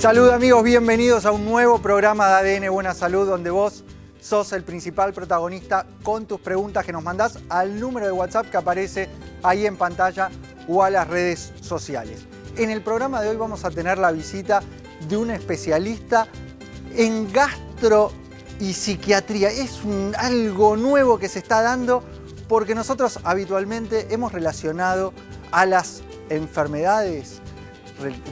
Salud amigos, bienvenidos a un nuevo programa de ADN Buena Salud donde vos sos el principal protagonista con tus preguntas que nos mandás al número de WhatsApp que aparece ahí en pantalla o a las redes sociales. En el programa de hoy vamos a tener la visita de un especialista en gastro y psiquiatría. Es algo nuevo que se está dando porque nosotros habitualmente hemos relacionado a las enfermedades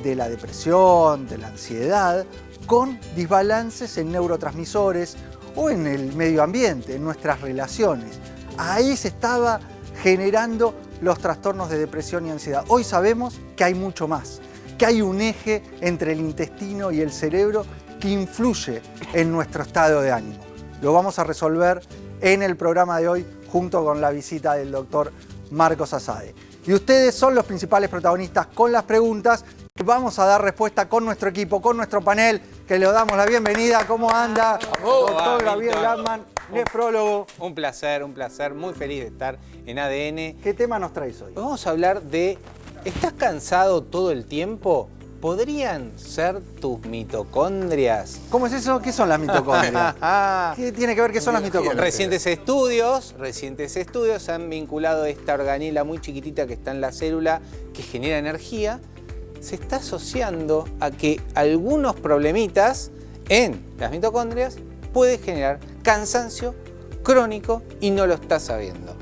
de la depresión, de la ansiedad, con desbalances en neurotransmisores o en el medio ambiente, en nuestras relaciones. Ahí se estaba generando los trastornos de depresión y ansiedad. Hoy sabemos que hay mucho más, que hay un eje entre el intestino y el cerebro que influye en nuestro estado de ánimo. Lo vamos a resolver en el programa de hoy junto con la visita del doctor Marcos Asade. Y ustedes son los principales protagonistas con las preguntas que vamos a dar respuesta con nuestro equipo, con nuestro panel, que le damos la bienvenida. ¿Cómo anda? Doctor Gabriel Gatman, nefrólogo. Un placer, muy feliz de estar en ADN. ¿Qué tema nos traes hoy? Vamos a hablar de, ¿estás cansado todo el tiempo? ¿Podrían ser tus mitocondrias? ¿Cómo es eso? ¿Qué son las mitocondrias? ¿Qué tiene que ver qué son las mitocondrias? Recientes estudios han vinculado esta organela muy chiquitita que está en la célula que genera energía. Se está asociando a que algunos problemitas en las mitocondrias puede generar cansancio crónico y no lo estás sabiendo.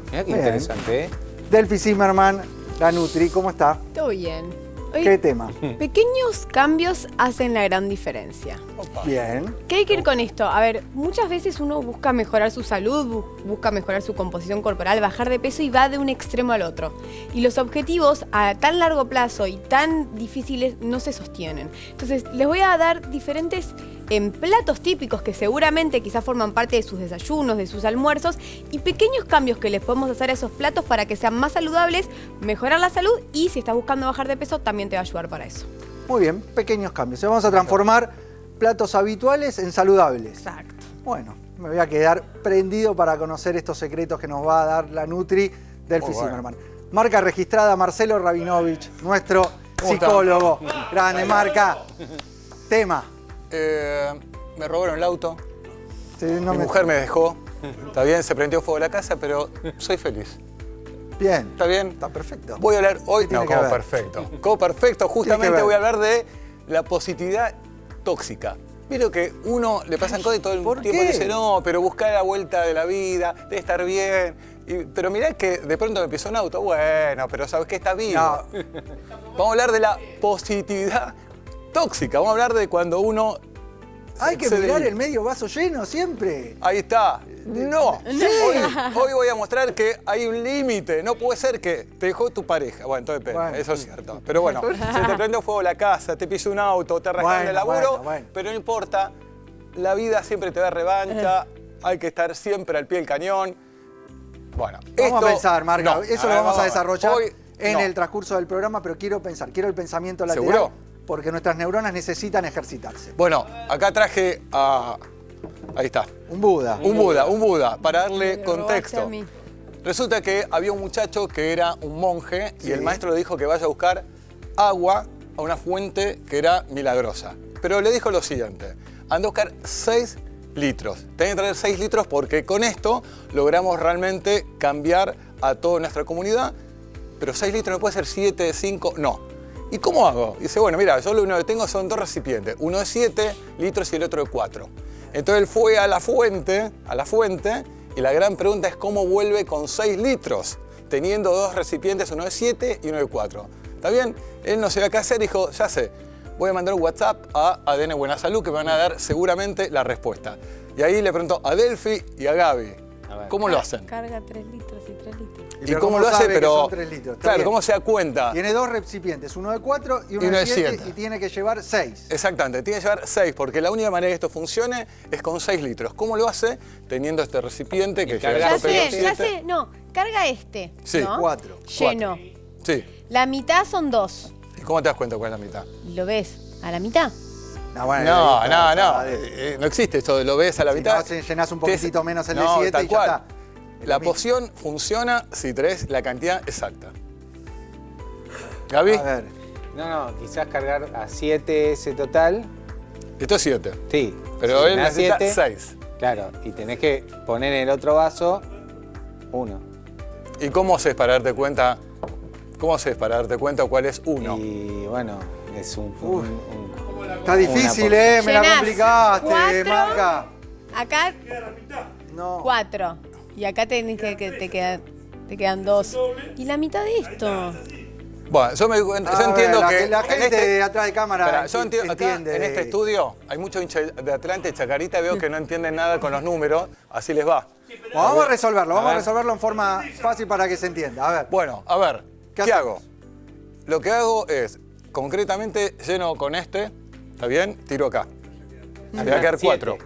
Mirá qué interesante, ¿eh? Delphi Zimmerman, la Nutri, ¿cómo está? Todo bien. ¿Qué tema? Pequeños cambios hacen la gran diferencia. Bien. ¿Qué hay que ir con esto? A ver, muchas veces uno busca mejorar su salud, busca mejorar su composición corporal, bajar de peso y va de un extremo al otro. Y los objetivos a tan largo plazo y tan difíciles no se sostienen. Entonces, les voy a dar diferentes platos típicos que seguramente quizás forman parte de sus desayunos, de sus almuerzos y pequeños cambios que les podemos hacer a esos platos para que sean más saludables, mejorar la salud y si estás buscando bajar de peso también te va a ayudar para eso. Muy bien, pequeños cambios. Vamos a transformar platos habituales en saludables. Exacto. Bueno, me voy a quedar prendido para conocer estos secretos que nos va a dar la Nutri Delphi Zimmerman. Marca registrada Marcelo Rabinovich, nuestro psicólogo. Grande marca. Tema. Me robaron el auto. Sí, Mi mujer me dejó. Está bien, se prendió fuego la casa, pero soy feliz. Bien. ¿Está bien? Está perfecto. Voy a hablar hoy. tiene No, que como ver? perfecto. Como perfecto, justamente voy a hablar de la positividad tóxica. Vieron que uno le pasan cosas y todo el ¿Por tiempo qué? dice, no, pero buscar la vuelta de la vida, de estar bien. Pero mirá que de pronto me pisó un auto. Bueno, pero ¿sabes qué? Está vivo. No. Vamos a hablar de la positividad tóxica. Vamos a hablar de cuando uno... Hay que mirar el medio vaso lleno siempre. Ahí está. No. Hoy voy a mostrar que hay un límite. No puede ser que te dejó tu pareja. Bueno, entonces depende. Bueno. Eso es cierto. Pero bueno, se te prendió fuego la casa, te pisó un auto, te arrastraron el laburo. Bueno. Pero no importa. La vida siempre te da revancha. Hay que estar siempre al pie del cañón. Bueno, Vamos a pensar, Marca. no. Eso A lo ver, vamos a desarrollar Hoy, en no. el transcurso del programa, pero quiero pensar. Quiero el pensamiento lateral. ¿Seguro? Porque nuestras neuronas necesitan ejercitarse. Bueno, acá traje a... Ahí está. Un Buda. Un Buda, para darle Me robaste contexto. a mí. Resulta que había un muchacho que era un monje Sí. y el maestro le dijo que vaya a buscar agua a una fuente que era milagrosa. Pero le dijo lo siguiente, anda a buscar 6 litros. Tenés que traer 6 litros porque con esto logramos realmente cambiar a toda nuestra comunidad. Pero 6 litros no puede ser 7, 5, no. ¿Y cómo hago? Dice, bueno, mira, yo lo único que tengo son 2 recipientes. Uno de 7 litros y el otro de 4. Entonces él fue a la fuente, y la gran pregunta es cómo vuelve con 6 litros, teniendo 2 recipientes, uno de 7 y uno de 4. ¿Está bien? Él no sabía qué hacer, dijo, ya sé, voy a mandar un WhatsApp a ADN Buena Salud que me van a dar seguramente la respuesta. Y ahí le preguntó a Delphi y a Gaby, ¿cómo lo hacen? Carga 3 litros y 3 litros. ¿Y cómo lo hace? sabe que Pero, son 3 litros? Está claro, bien. ¿cómo se da cuenta? Tiene 2 recipientes, uno de 4 y uno de 7 y tiene que llevar 6. Exactamente, tiene que llevar 6, porque la única manera que esto funcione es con 6 litros. ¿Cómo lo hace? Teniendo este recipiente que lleva Ya el superior sé, 7. no, carga este, Sí, ¿no? 4. Lleno. Sí. La mitad son 2. ¿Y cómo te das cuenta cuál es la mitad? ¿Lo ves? ¿A la mitad? No, bueno, No, ahí no, está, no. No existe esto de lo ves a la Si mitad. no, llenás un poquitito menos el de No, 7 tal y ya cual. está. Es La lo mismo. poción funciona si traes la cantidad exacta. ¿Gaby? A ver, No, quizás cargar a 7 ese total. Esto es 7. Sí. Pero si él me da necesita 7, 6. Claro, y tenés que poner en el otro vaso 1. ¿Y cómo haces para darte cuenta? ¿Cómo haces para darte cuenta cuál es 1? Y bueno, es Está difícil, una me la Llenás complicaste, 4. Marca. Acá No. 4. Y acá tenés que te quedan 2. Y la mitad de esto. Bueno, yo entiendo que la en gente de atrás de cámara Espera, yo entiendo, acá entiende. en este estudio hay muchos hinchas de Atlante, Chacarita, veo que no entienden nada con los números, así les va. Bueno, vamos a resolverlo, ver. en forma fácil para que se entienda. A ver. Bueno, a ver, ¿qué hacemos? hago? Lo que hago es, concretamente, lleno con este, ¿está bien? Tiro acá. Me va a quedar 4.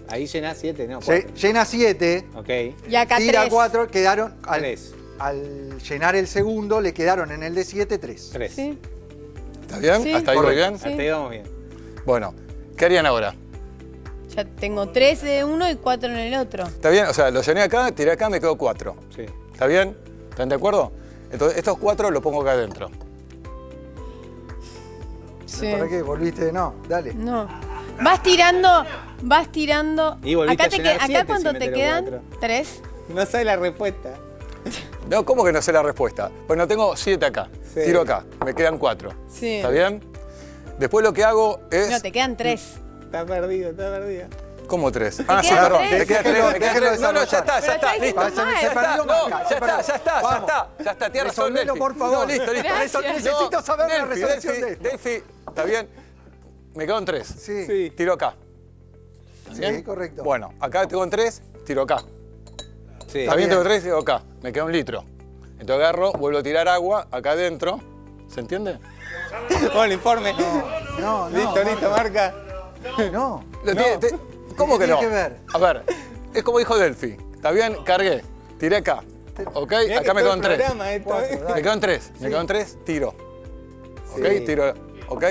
Ahí llenás 7, no, 4. Llena 7, Ok. Y acá tira 3. 4, quedaron. Tres. Al llenar el segundo, le quedaron en el de 7 3. 3. Sí. ¿Está bien? Sí. ¿Hasta ahí voy bien? Sí. Hasta ahí vamos bien. Bueno, ¿qué harían ahora? Ya tengo 3 de uno y 4 en el otro. ¿Está bien? O sea, lo llené acá, tiré acá, me quedó 4. Sí. ¿Está bien? ¿Están de acuerdo? Entonces, estos 4 los pongo acá adentro. Sí. ¿Para qué? ¿Volviste? No, dale. No. Vas tirando. Y volviste Acá, a llenar acá 7 cuando si te metés los quedan 4. 3. No sabes la respuesta. No, ¿cómo que no sé la respuesta? Bueno, tengo 7 acá. Sí. Tiro acá, me quedan 4. Sí. ¿Está bien? Después lo que hago es... No, te quedan 3. Está perdido, está perdido. ¿Cómo 3? quedan Sí, perdón. tres. Te quedan 3, me quedan Déjelo 3. No, ya está, Pero está listo. diciendo mal. Se perdió, No, Marca, ya se está, perdió. ya está, Vamos. ya está, tiene razón Resolvelo, Delphi. por favor. No, listo. Gracias. Necesito saber la Delphi, resolución de esto. Delphi, ¿está bien? Me quedan 3. Sí, Sí. Tiro acá. sí, ¿Bien? correcto. Bueno, acá tengo 3, tiro acá. Sí. También bien. tengo 3, tiro acá. Me queda 1 litro. Entonces agarro, vuelvo a tirar agua acá adentro. ¿Se entiende? Bueno, informe. No, Listo, marca. No. ¿Cómo que ¿Qué no? tiene que ver? A ver, es como dijo Delphi. ¿Está bien? Cargué. Tiré acá. ¿Ok? Mirá Acá que me todo quedan el 3. programa esto, Cuatro, ¿eh? dale. Me quedan 3. Me quedan 3, tiro. ¿Ok? Sí. Tiro. ¿Ok?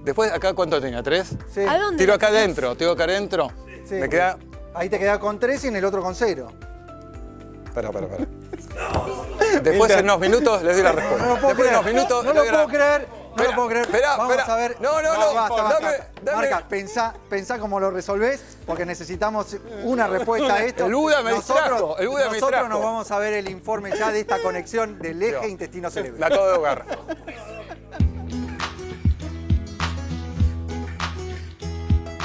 Después, ¿acá cuánto tenía? 3. Sí. ¿A dónde? Tiro lo acá tenés? adentro. Tiro acá adentro. Sí. Me queda... Ahí te queda con 3 y en el otro con 0. Espera. Después en unos minutos les doy la respuesta. No lo puedo Después en creer. unos minutos No les lo doy la- puedo creer. No Espera, lo puedo creer. espera, Vamos espera. a ver. No, Basta. dame. Marca, pensá cómo lo resolvés, porque necesitamos una respuesta a esto. El Buda me distrajo, el Buda me Nosotros distrajo. nos vamos a ver el informe ya de esta conexión del eje Dios. intestino-cerebro. Me acabo de ahogar.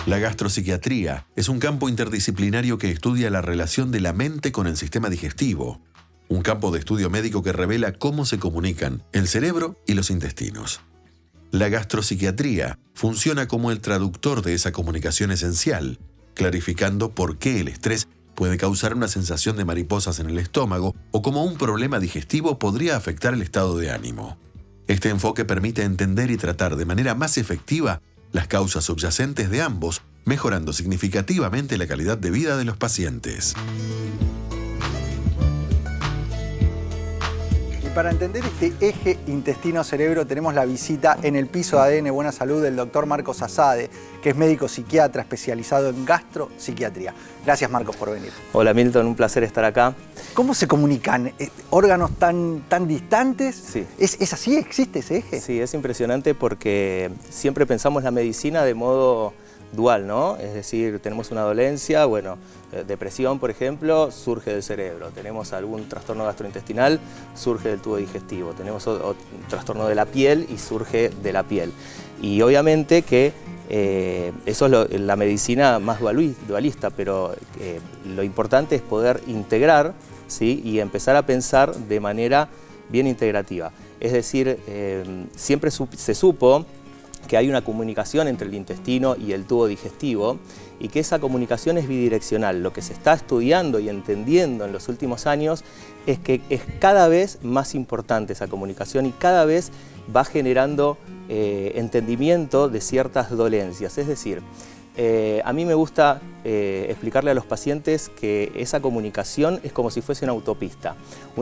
La gastropsiquiatría es un campo interdisciplinario que estudia la relación de la mente con el sistema digestivo, un campo de estudio médico que revela cómo se comunican el cerebro y los intestinos. La gastropsiquiatría funciona como el traductor de esa comunicación esencial, clarificando por qué el estrés puede causar una sensación de mariposas en el estómago o cómo un problema digestivo podría afectar el estado de ánimo. Este enfoque permite entender y tratar de manera más efectiva las causas subyacentes de ambos, mejorando significativamente la calidad de vida de los pacientes. Y para entender este eje intestino-cerebro tenemos la visita en el piso de ADN Buena Salud del doctor Marcos Asade, que es médico psiquiatra especializado en gastropsiquiatría. Gracias, Marcos, por venir. Hola Milton, un placer estar acá. ¿Cómo se comunican órganos tan distantes? Sí. ¿Es así? ¿Existe ese eje? Sí, es impresionante porque siempre pensamos la medicina de modo dual, ¿no? Es decir, tenemos una dolencia, bueno, depresión, por ejemplo, surge del cerebro. Tenemos algún trastorno gastrointestinal, surge del tubo digestivo. Tenemos otro trastorno de la piel y surge de la piel. Y obviamente que eso es la medicina más dualista, pero lo importante es poder integrar, ¿sí? Y empezar a pensar de manera bien integrativa. Es decir, siempre se supo que hay una comunicación entre el intestino y el tubo digestivo y que esa comunicación es bidireccional. Lo que se está estudiando y entendiendo en los últimos años es que es cada vez más importante esa comunicación y cada vez va generando entendimiento de ciertas dolencias. Es decir, a mí me gusta explicarle a los pacientes que esa comunicación es como si fuese una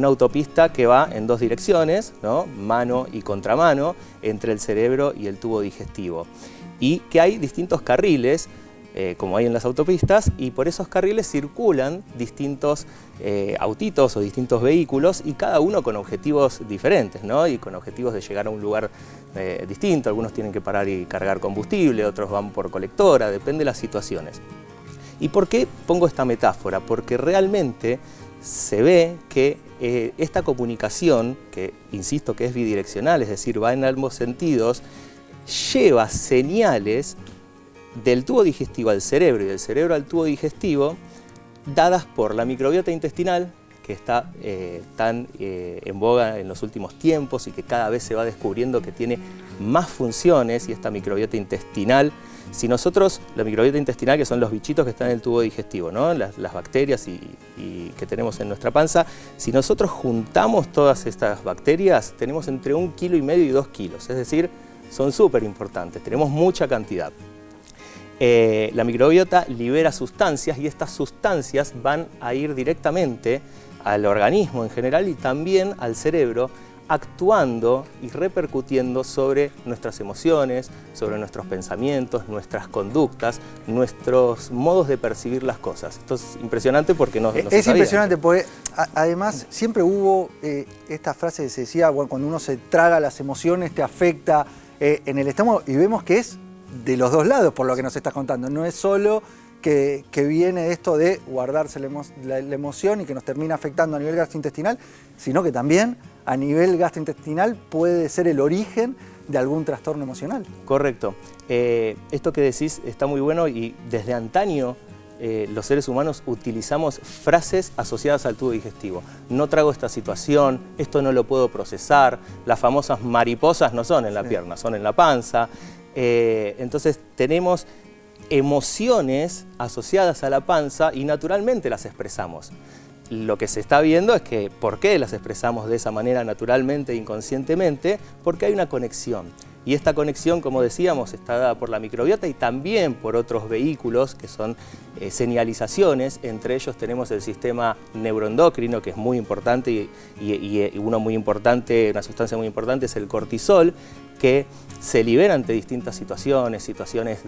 autopista que va en dos direcciones, ¿no? Mano y contramano, entre el cerebro y el tubo digestivo, y que hay distintos carriles como hay en las autopistas, y por esos carriles circulan distintos autitos o distintos vehículos, y cada uno con objetivos diferentes, ¿no? Y con objetivos de llegar a un lugar distinto. Algunos tienen que parar y cargar combustible, otros van por colectora, depende de las situaciones. ¿Y por qué pongo esta metáfora? Porque realmente se ve que esta comunicación, que insisto que es bidireccional, es decir, va en ambos sentidos, lleva señales del tubo digestivo al cerebro y del cerebro al tubo digestivo, dadas por la microbiota intestinal, que está tan en boga en los últimos tiempos y que cada vez se va descubriendo que tiene más funciones, y esta microbiota intestinal, si nosotros, la microbiota intestinal, que son los bichitos que están en el tubo digestivo, ¿no? las bacterias y que tenemos en nuestra panza, si nosotros juntamos todas estas bacterias, tenemos entre 1,5 kg y 2 kilos, es decir, son súper importantes, tenemos mucha cantidad. La microbiota libera sustancias, y estas sustancias van a ir directamente al organismo en general y también al cerebro, actuando y repercutiendo sobre nuestras emociones, sobre nuestros pensamientos, nuestras conductas, nuestros modos de percibir las cosas. Esto es impresionante porque no se Es sabía. impresionante porque además siempre hubo esta frase que se decía, bueno, cuando uno se traga las emociones te afecta en el estómago, y vemos que es de los dos lados por lo que nos estás contando. No es solo que viene esto de guardarse la emoción y que nos termina afectando a nivel gastrointestinal, sino que también a nivel gastrointestinal puede ser el origen de algún trastorno emocional. Correcto. Esto que decís está muy bueno, y desde antaño los seres humanos utilizamos frases asociadas al tubo digestivo. No trago esta situación, esto no lo puedo procesar, las famosas mariposas no son en la pierna, son en la panza. Entonces tenemos emociones asociadas a la panza y naturalmente las expresamos. Lo que se está viendo es que ¿por qué las expresamos de esa manera naturalmente e inconscientemente? Porque hay una conexión. Y esta conexión, como decíamos, está dada por la microbiota y también por otros vehículos que son señalizaciones. Entre ellos tenemos el sistema neuroendocrino, que es muy importante, y una sustancia muy importante es el cortisol, que se libera ante distintas situaciones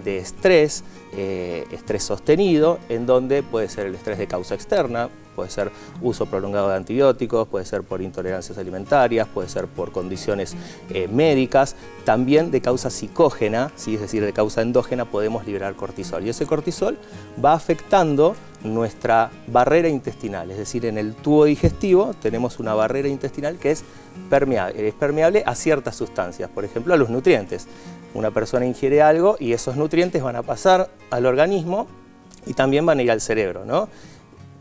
de estrés, estrés sostenido, en donde puede ser el estrés de causa externa, puede ser uso prolongado de antibióticos, puede ser por intolerancias alimentarias, puede ser por condiciones médicas, también de causa psicógena, ¿sí? Es decir, de causa endógena podemos liberar cortisol, y ese cortisol va afectando nuestra barrera intestinal, es decir, en el tubo digestivo tenemos una barrera intestinal que es permeable a ciertas sustancias, por ejemplo a los nutrientes. Una persona ingiere algo y esos nutrientes van a pasar al organismo y también van a ir al cerebro, ¿no?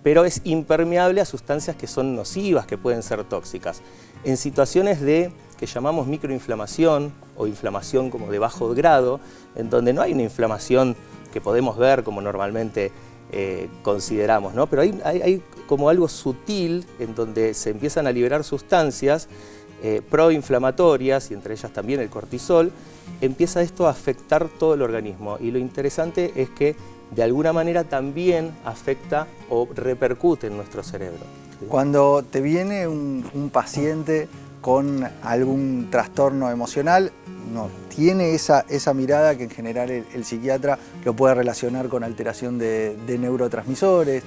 Pero es impermeable a sustancias que son nocivas, que pueden ser tóxicas. En situaciones que llamamos microinflamación o inflamación como de bajo grado, en donde no hay una inflamación que podemos ver como normalmente consideramos, ¿no? Pero hay como algo sutil en donde se empiezan a liberar sustancias proinflamatorias, y entre ellas también el cortisol. Empieza esto a afectar todo el organismo, y lo interesante es que de alguna manera también afecta o repercute en nuestro cerebro. ¿Sí? Cuando te viene un paciente con algún trastorno emocional, no tiene esa mirada que en general el psiquiatra lo puede relacionar con alteración de neurotransmisores,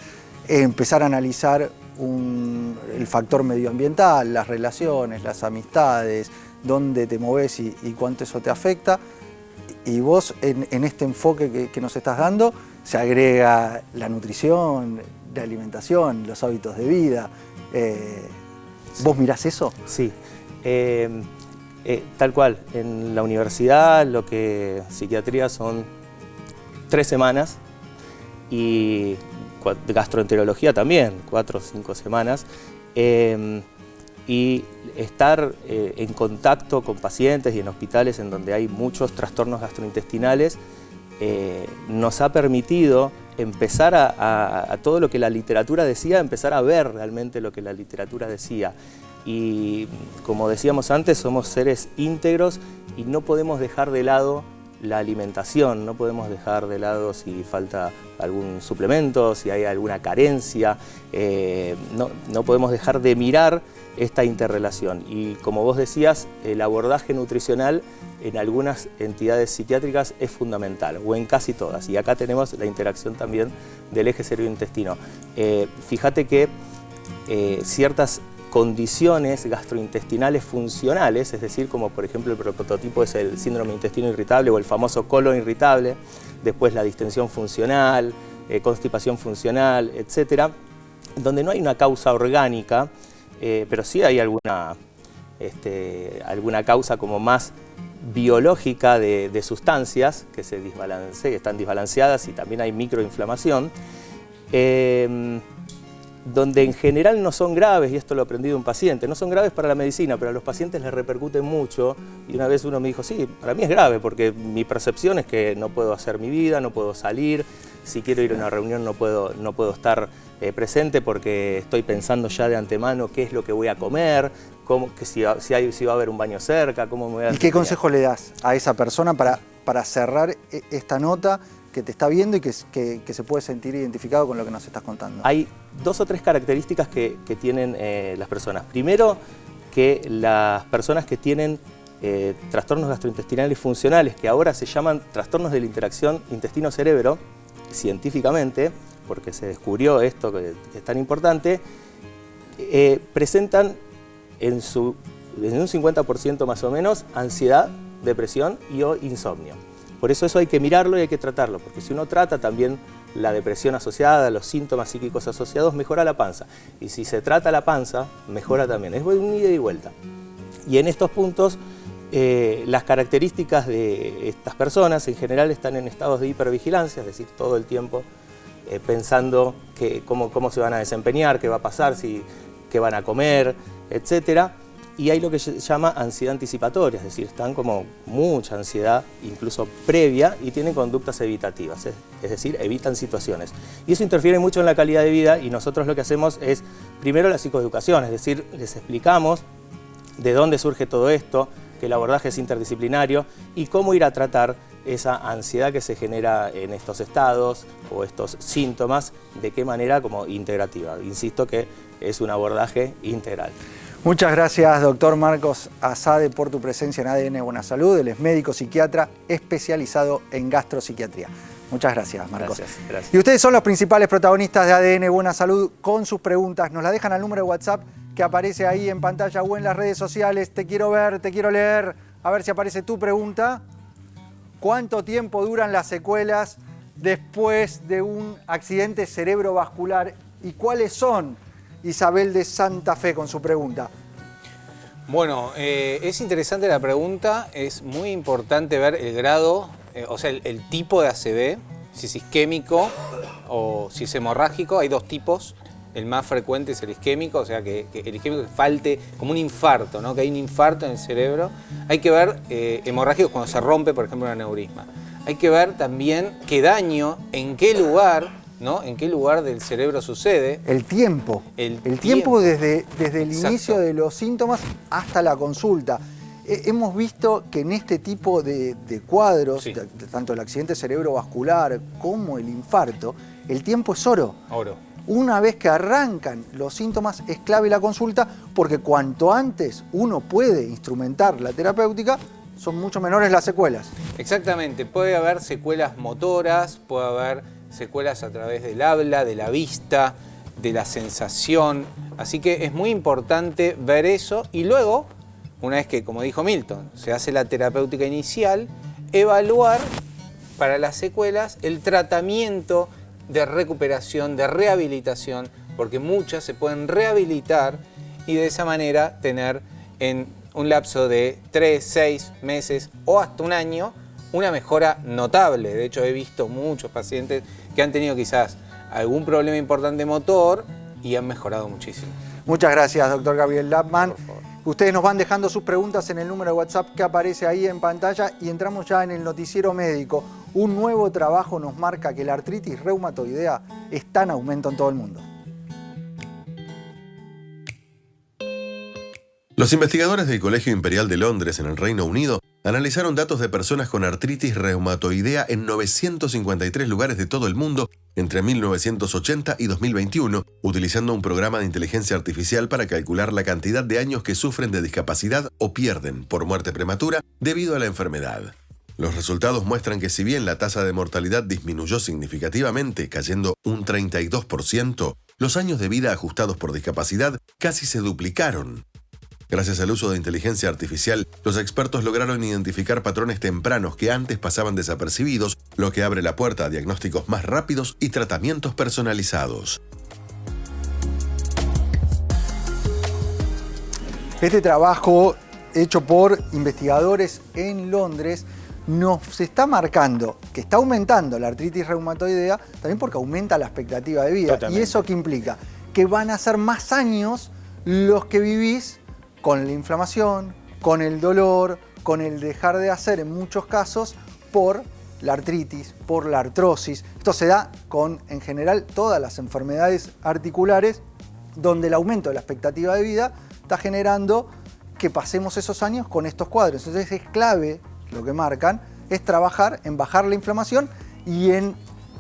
empezar a analizar el factor medioambiental, las relaciones, las amistades, dónde te moves y cuánto eso te afecta. Y vos en este enfoque que nos estás dando se agrega la nutrición, la alimentación, los hábitos de vida. ¿Vos mirás eso? Sí. Tal cual, en la universidad lo que psiquiatría son 3 semanas, y gastroenterología también, 4 o 5 semanas, y estar en contacto con pacientes y en hospitales en donde hay muchos trastornos gastrointestinales nos ha permitido empezar a todo lo que la literatura decía, empezar a ver realmente lo que la literatura decía. Y como decíamos antes, somos seres íntegros y no podemos dejar de lado la alimentación, no podemos dejar de lado si falta algún suplemento, si hay alguna carencia, no podemos dejar de mirar esta interrelación. Y como vos decías, el abordaje nutricional en algunas entidades psiquiátricas es fundamental, o en casi todas. Y acá tenemos la interacción también del eje cerebro-intestino. Fíjate que ciertas condiciones gastrointestinales funcionales, es decir, como por ejemplo el prototipo es el síndrome de intestino irritable o el famoso colon irritable, después la distensión funcional, constipación funcional, etcétera, donde no hay una causa orgánica, pero sí hay alguna causa como más biológica de sustancias que están desbalanceadas, y también hay microinflamación, donde en general no son graves, y esto lo aprendí de un paciente, no son graves para la medicina, pero a los pacientes les repercuten mucho. Y una vez uno me dijo, sí, para mí es grave, porque mi percepción es que no puedo hacer mi vida, no puedo salir, si quiero ir a una reunión no puedo estar presente porque estoy pensando ya de antemano qué es lo que voy a comer, si va a haber un baño cerca, cómo me voy a... ¿Y qué consejo le das a esa persona para cerrar esta nota que te está viendo y que se puede sentir identificado con lo que nos estás contando? Hay 2 o 3 características que tienen las personas. Primero, que las personas que tienen trastornos gastrointestinales funcionales, que ahora se llaman trastornos de la interacción intestino-cerebro, científicamente, porque se descubrió esto que es tan importante, presentan en un 50% más o menos ansiedad, depresión o insomnio. Por eso hay que mirarlo y hay que tratarlo, porque si uno trata también la depresión asociada, los síntomas psíquicos asociados, mejora la panza. Y si se trata la panza, mejora también. Es un ida y vuelta. Y en estos puntos, las características de estas personas en general están en estados de hipervigilancia, es decir, todo el tiempo pensando cómo se van a desempeñar, qué va a pasar, qué van a comer, etcétera. Y hay lo que se llama ansiedad anticipatoria, es decir, están como mucha ansiedad, incluso previa, y tienen conductas evitativas, es decir, evitan situaciones. Y eso interfiere mucho en la calidad de vida, y nosotros lo que hacemos es, primero, la psicoeducación, es decir, les explicamos de dónde surge todo esto, que el abordaje es interdisciplinario, y cómo ir a tratar esa ansiedad que se genera en estos estados o estos síntomas, de qué manera como integrativa. Insisto que es un abordaje integral. Muchas gracias, doctor Marcos Azade, por tu presencia en ADN Buena Salud. Él es médico psiquiatra especializado en gastropsiquiatría. Muchas gracias, Marcos. Gracias. Y ustedes son los principales protagonistas de ADN Buena Salud con sus preguntas. Nos las dejan al número de WhatsApp que aparece ahí en pantalla o en las redes sociales. Te quiero ver, te quiero leer. A ver si aparece tu pregunta. ¿Cuánto tiempo duran las secuelas después de un accidente cerebrovascular? ¿Y cuáles son? Isabel de Santa Fe con su pregunta. Bueno, es interesante la pregunta, es muy importante ver el grado, o sea, el tipo de ACV, si es isquémico o si es hemorrágico. Hay 2 tipos, el más frecuente es el isquémico, o sea, que el isquémico que falte como un infarto, ¿no? Que hay un infarto en el cerebro. Hay que ver hemorrágicos cuando se rompe, por ejemplo, un aneurisma. Hay que ver también qué daño, en qué lugar, ¿no? ¿En qué lugar del cerebro sucede? El tiempo. El tiempo desde el Exacto. inicio de los síntomas hasta la consulta. Hemos visto que en este tipo de cuadros, Sí. tanto el accidente cerebrovascular como el infarto, el tiempo es oro. Oro. Una vez que arrancan los síntomas es clave la consulta, porque cuanto antes uno puede instrumentar la terapéutica, son mucho menores las secuelas. Exactamente, puede haber secuelas motoras, puede haber secuelas a través del habla, de la vista, de la sensación. Así que es muy importante ver eso y luego, una vez que, como dijo Milton, se hace la terapéutica inicial, evaluar para las secuelas el tratamiento de recuperación, de rehabilitación, porque muchas se pueden rehabilitar y de esa manera tener en un lapso de 3, 6 meses o hasta un año una mejora notable. De hecho, he visto muchos pacientes que han tenido quizás algún problema importante motor y han mejorado muchísimo. Muchas gracias, doctor Gabriel Lapman. Por favor. Ustedes nos van dejando sus preguntas en el número de WhatsApp que aparece ahí en pantalla y entramos ya en el noticiero médico. Un nuevo trabajo nos marca que la artritis reumatoidea está en aumento en todo el mundo. Los investigadores del Colegio Imperial de Londres en el Reino Unido analizaron datos de personas con artritis reumatoidea en 953 lugares de todo el mundo entre 1980 y 2021, utilizando un programa de inteligencia artificial para calcular la cantidad de años que sufren de discapacidad o pierden por muerte prematura debido a la enfermedad. Los resultados muestran que si bien la tasa de mortalidad disminuyó significativamente, cayendo un 32%, los años de vida ajustados por discapacidad casi se duplicaron. Gracias al uso de inteligencia artificial, los expertos lograron identificar patrones tempranos que antes pasaban desapercibidos, lo que abre la puerta a diagnósticos más rápidos y tratamientos personalizados. Este trabajo hecho por investigadores en Londres nos está marcando que está aumentando la artritis reumatoidea también porque aumenta la expectativa de vida. Totalmente. ¿Y eso qué implica? Que van a ser más años los que vivís con la inflamación, con el dolor, con el dejar de hacer en muchos casos por la artritis, por la artrosis. Esto se da con, en general, todas las enfermedades articulares donde el aumento de la expectativa de vida está generando que pasemos esos años con estos cuadros. Entonces es clave, lo que marcan, es trabajar en bajar la inflamación y en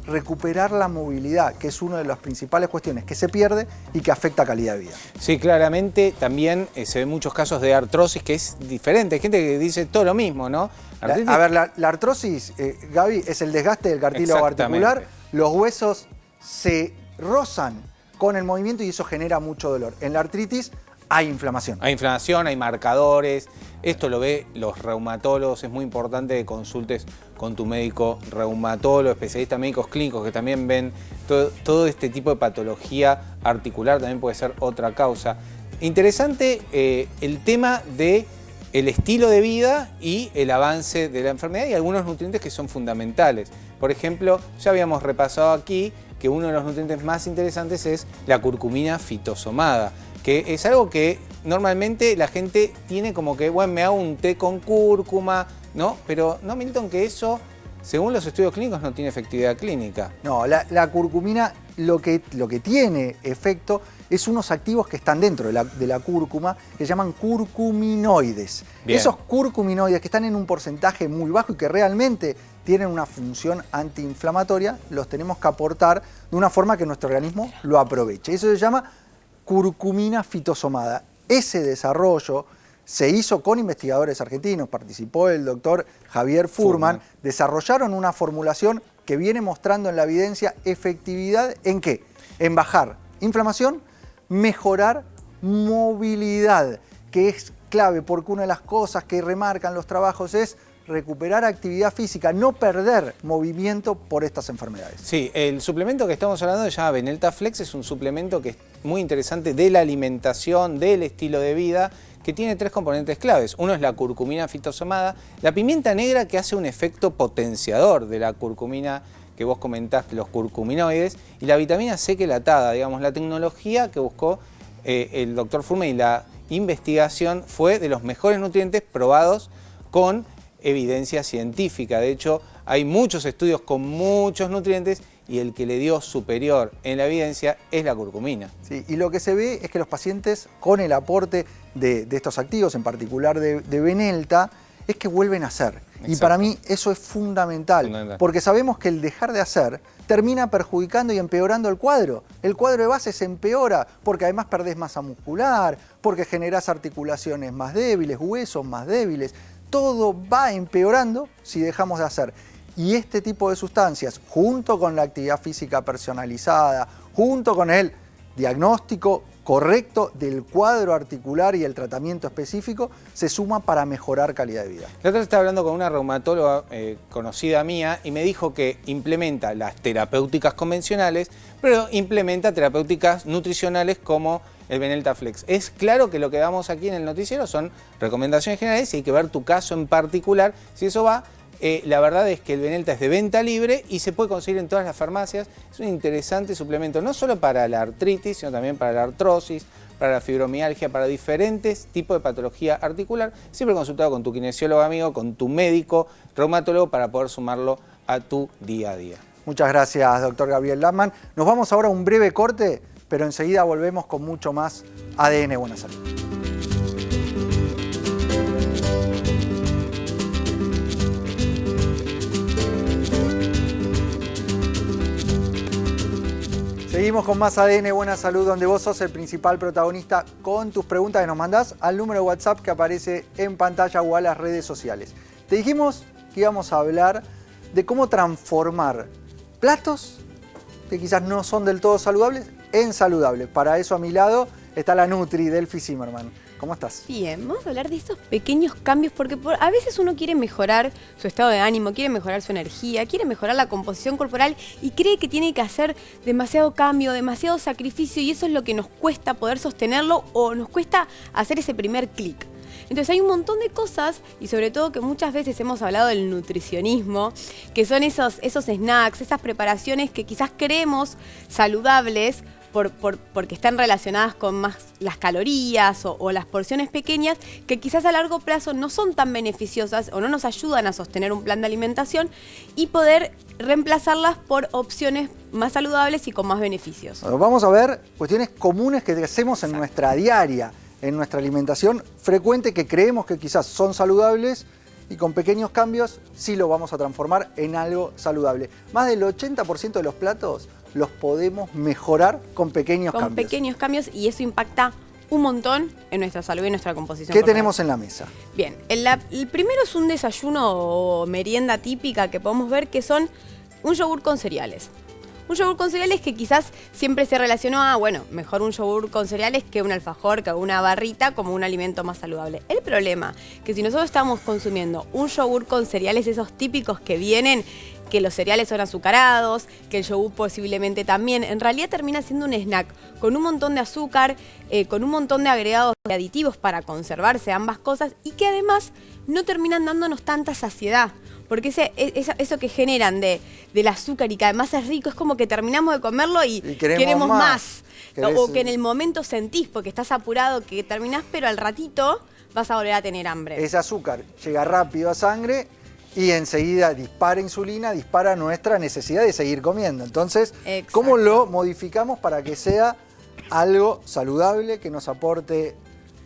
recuperar la movilidad, que es una de las principales cuestiones que se pierde y que afecta calidad de vida. Sí, claramente también se ven muchos casos de artrosis que es diferente. Hay gente que dice todo lo mismo, ¿no? La artrosis, Gaby, es el desgaste del cartílago articular. Los huesos se rozan con el movimiento y eso genera mucho dolor. En la artritis hay inflamación. Hay inflamación, hay marcadores. Esto lo ve los reumatólogos. Es muy importante que consultes con tu médico reumatólogo, especialista, médicos clínicos que también ven todo este tipo de patología articular. También puede ser otra causa. Interesante el tema de el estilo de vida y el avance de la enfermedad y algunos nutrientes que son fundamentales. Por ejemplo, ya habíamos repasado aquí que uno de los nutrientes más interesantes es la curcumina fitosomada, que es algo que normalmente la gente tiene como que, bueno, me hago un té con cúrcuma, ¿no? Pero no, Milton, que eso, según los estudios clínicos, no tiene efectividad clínica. No, la curcumina lo que tiene efecto es unos activos que están dentro de la cúrcuma que se llaman curcuminoides. Bien. Esos curcuminoides que están en un porcentaje muy bajo y que realmente tienen una función antiinflamatoria, los tenemos que aportar de una forma que nuestro organismo lo aproveche. Eso se llama curcumina fitosomada. Ese desarrollo se hizo con investigadores argentinos, participó el doctor Javier Furman, desarrollaron una formulación que viene mostrando en la evidencia efectividad ¿en qué? En bajar inflamación, mejorar movilidad, que es clave porque una de las cosas que remarcan los trabajos es recuperar actividad física, no perder movimiento por estas enfermedades. Sí, el suplemento que estamos hablando se llama Benelta Flex, es un suplemento que es muy interesante de la alimentación, del estilo de vida, que tiene 3 componentes claves. Uno es la curcumina fitosomada, la pimienta negra que hace un efecto potenciador de la curcumina que vos comentaste, los curcuminoides, y la vitamina C quelatada, digamos, la tecnología que buscó el doctor Furman y la investigación fue de los mejores nutrientes probados con evidencia científica. De hecho, hay muchos estudios con muchos nutrientes y el que le dio superior en la evidencia es la curcumina. Sí, y lo que se ve es que los pacientes con el aporte de estos activos, en particular de Benelta, es que vuelven a hacer. Exacto. Y para mí eso es fundamental, porque sabemos que el dejar de hacer termina perjudicando y empeorando el cuadro. El cuadro de base se empeora porque además perdés masa muscular, porque generás articulaciones más débiles, huesos más débiles. Todo va empeorando si dejamos de hacer. Y este tipo de sustancias, junto con la actividad física personalizada, junto con el diagnóstico correcto del cuadro articular y el tratamiento específico, se suma para mejorar calidad de vida. La otra vez estaba hablando con una reumatóloga conocida mía y me dijo que implementa las terapéuticas convencionales, pero implementa terapéuticas nutricionales como el Benelta Flex. Es claro que lo que damos aquí en el noticiero son recomendaciones generales y hay que ver tu caso en particular. Si eso va, la verdad es que el Benelta es de venta libre y se puede conseguir en todas las farmacias. Es un interesante suplemento, no solo para la artritis, sino también para la artrosis, para la fibromialgia, para diferentes tipos de patología articular. Siempre consultado con tu kinesiólogo amigo, con tu médico reumatólogo para poder sumarlo a tu día a día. Muchas gracias, doctor Gabriel Lamman. Nos vamos ahora a un breve corte, pero enseguida volvemos con mucho más ADN Buena Salud. Seguimos con más ADN Buena Salud, donde vos sos el principal protagonista con tus preguntas que nos mandás al número de WhatsApp que aparece en pantalla o a las redes sociales. Te dijimos que íbamos a hablar de cómo transformar platos que quizás no son del todo saludables en saludables. Para eso a mi lado está la Nutri, Delphi Zimmerman. ¿Cómo estás? Bien, vamos a hablar de esos pequeños cambios porque a veces uno quiere mejorar su estado de ánimo, quiere mejorar su energía, quiere mejorar la composición corporal y cree que tiene que hacer demasiado cambio, demasiado sacrificio y eso es lo que nos cuesta poder sostenerlo o nos cuesta hacer ese primer clic. Entonces hay un montón de cosas y sobre todo que muchas veces hemos hablado del nutricionismo, que son esos snacks, esas preparaciones que quizás creemos saludables, porque están relacionadas con más las calorías o las porciones pequeñas que quizás a largo plazo no son tan beneficiosas o no nos ayudan a sostener un plan de alimentación y poder reemplazarlas por opciones más saludables y con más beneficios. Bueno, vamos a ver cuestiones comunes que hacemos en nuestra diaria, en nuestra alimentación frecuente que creemos que quizás son saludables y con pequeños cambios sí lo vamos a transformar en algo saludable. Más del 80% de los platos los podemos mejorar con pequeños cambios. Con pequeños cambios y eso impacta un montón en nuestra salud y nuestra composición ¿Qué corporal. tenemos en la mesa? Bien, el primero es un desayuno o merienda típica que podemos ver que son un yogur con cereales. Un yogur con cereales que quizás siempre se relacionó a, bueno, mejor un yogur con cereales que un alfajor, que una barrita como un alimento más saludable. El problema que si nosotros estamos consumiendo un yogur con cereales, esos típicos que vienen, que los cereales son azucarados, que el yogur posiblemente también, en realidad termina siendo un snack con un montón de azúcar, con un montón de agregados de aditivos para conservarse ambas cosas y que además no terminan dándonos tanta saciedad. Porque eso que generan del azúcar y que además es rico, es como que terminamos de comerlo y queremos más. O que en el momento sentís, porque estás apurado, que terminás, pero al ratito vas a volver a tener hambre. Ese azúcar llega rápido a sangre y enseguida dispara insulina, dispara nuestra necesidad de seguir comiendo. Entonces, exacto, ¿cómo lo modificamos para que sea algo saludable, que nos aporte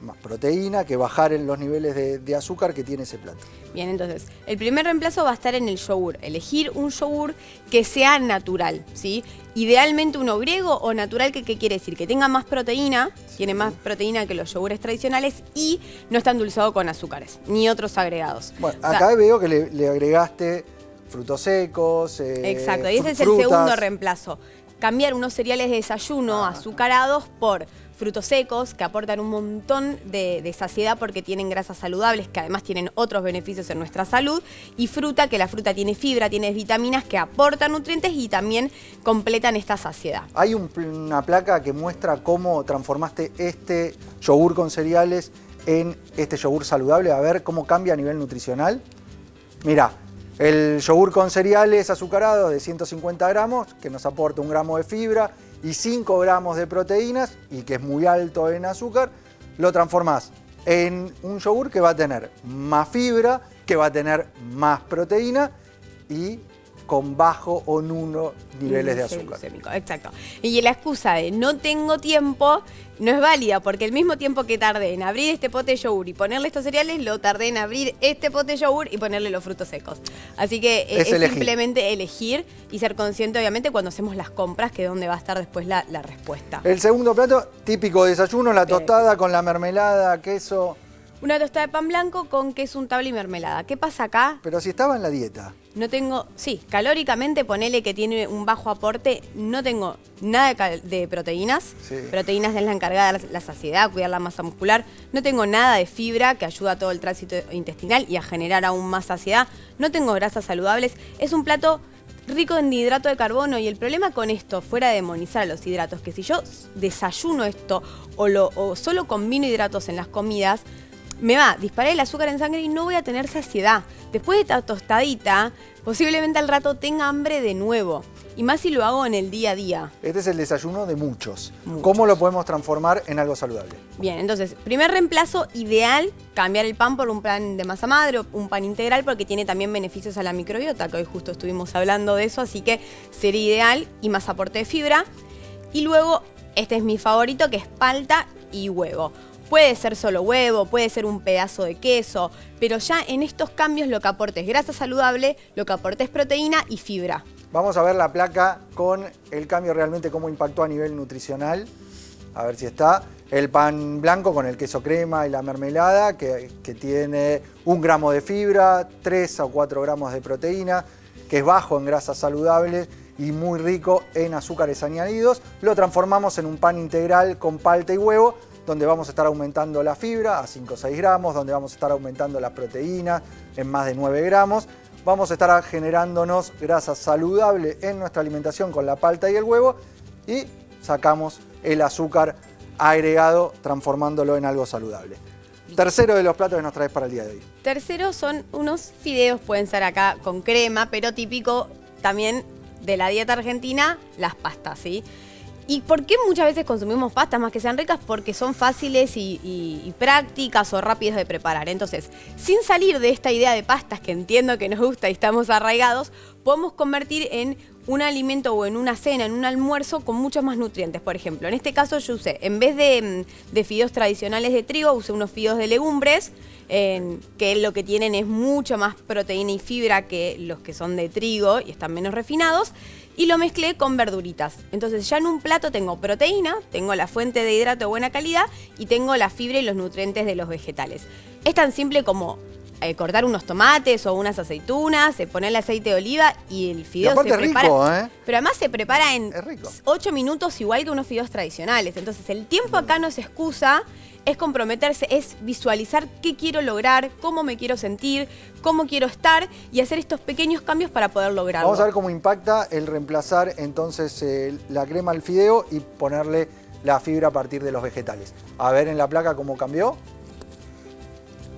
más proteína, que bajar en los niveles de azúcar que tiene ese plato? Bien, entonces, el primer reemplazo va a estar en el yogur. Elegir un yogur que sea natural, ¿sí? Idealmente uno griego o natural, ¿qué quiere decir? Que tenga más proteína, tiene más proteína que los yogures tradicionales y no está endulzado con azúcares, ni otros agregados. Bueno, acá veo que le agregaste frutos secos, exacto, y ese es el frutas. segundo reemplazo. Cambiar unos cereales de desayuno azucarados por frutos secos que aportan un montón de saciedad porque tienen grasas saludables que además tienen otros beneficios en nuestra salud y fruta, que la fruta tiene fibra, tiene vitaminas que aportan nutrientes y también completan esta saciedad. Hay una placa que muestra cómo transformaste este yogur con cereales en este yogur saludable, a ver cómo cambia a nivel nutricional. Mirá, el yogur con cereales azucarado de 150 gramos, que nos aporta 1 gramo de fibra y 5 gramos de proteínas, y que es muy alto en azúcar, lo transformás en un yogur que va a tener más fibra, que va a tener más proteína y con bajo o nulo niveles de azúcar. Glucémico, exacto. Y la excusa de no tengo tiempo no es válida, porque el mismo tiempo que tardé en abrir este pote de yogur y ponerle estos cereales, lo tardé en abrir este pote de yogur y ponerle los frutos secos. Así que es simplemente elegir y ser consciente, obviamente, cuando hacemos las compras, que es donde va a estar después la respuesta. El segundo plato, típico desayuno, la tostada con la mermelada, queso. Una tostada de pan blanco con queso untable y mermelada. ¿Qué pasa acá? Pero si estaba en la dieta. No tengo, sí, calóricamente ponele que tiene un bajo aporte, no tengo nada de proteínas. Sí. Proteínas es la encargada de la saciedad, cuidar la masa muscular. No tengo nada de fibra que ayuda a todo el tránsito intestinal y a generar aún más saciedad. No tengo grasas saludables. Es un plato rico en hidrato de carbono y el problema con esto, fuera de demonizar a los hidratos, que si yo desayuno esto o solo combino hidratos en las comidas, me va a disparar el azúcar en sangre y no voy a tener saciedad. Después de esta tostadita, posiblemente al rato tenga hambre de nuevo. Y más si lo hago en el día a día. Este es el desayuno de muchos. ¿Cómo lo podemos transformar en algo saludable? Bien, entonces, primer reemplazo ideal, cambiar el pan por un pan de masa madre o un pan integral porque tiene también beneficios a la microbiota, que hoy justo estuvimos hablando de eso, así que sería ideal y más aporte de fibra. Y luego, este es mi favorito, que es palta y huevo. Puede ser solo huevo, puede ser un pedazo de queso, pero ya en estos cambios lo que aporte es grasa saludable, lo que aporte es proteína y fibra. Vamos a ver la placa con el cambio realmente cómo impactó a nivel nutricional. A ver si está. El pan blanco con el queso crema y la mermelada, que tiene 1 gramo de fibra, 3 o 4 gramos de proteína, que es bajo en grasas saludables y muy rico en azúcares añadidos. Lo transformamos en un pan integral con palta y huevo, donde vamos a estar aumentando la fibra a 5 o 6 gramos, donde vamos a estar aumentando las proteínas en más de 9 gramos. Vamos a estar generándonos grasa saludable en nuestra alimentación con la palta y el huevo y sacamos el azúcar agregado transformándolo en algo saludable. Tercero de los platos que nos traes para el día de hoy. Tercero son unos fideos, pueden ser acá con crema, pero típico también de la dieta argentina, las pastas, ¿sí? ¿Y por qué muchas veces consumimos pastas más que sean ricas? Porque son fáciles y prácticas o rápidas de preparar. Entonces, sin salir de esta idea de pastas que entiendo que nos gusta y estamos arraigados, podemos convertir en un alimento o en una cena, en un almuerzo con muchos más nutrientes. Por ejemplo, en este caso yo usé, en vez de fideos tradicionales de trigo, usé unos fideos de legumbres, que lo que tienen es mucho más proteína y fibra que los que son de trigo y están menos refinados. Y lo mezclé con verduritas. Entonces ya en un plato tengo proteína, tengo la fuente de hidrato de buena calidad y tengo la fibra y los nutrientes de los vegetales. Es tan simple como cortar unos tomates o unas aceitunas, ponerle aceite de oliva y el fideo se prepara. Rico, Pero además se prepara en 8 minutos igual que unos fideos tradicionales. Entonces el tiempo acá no se excusa, es comprometerse, es visualizar qué quiero lograr, cómo me quiero sentir, cómo quiero estar y hacer estos pequeños cambios para poder lograrlo. Vamos a ver cómo impacta el reemplazar entonces la crema al fideo y ponerle la fibra a partir de los vegetales. A ver en la placa cómo cambió.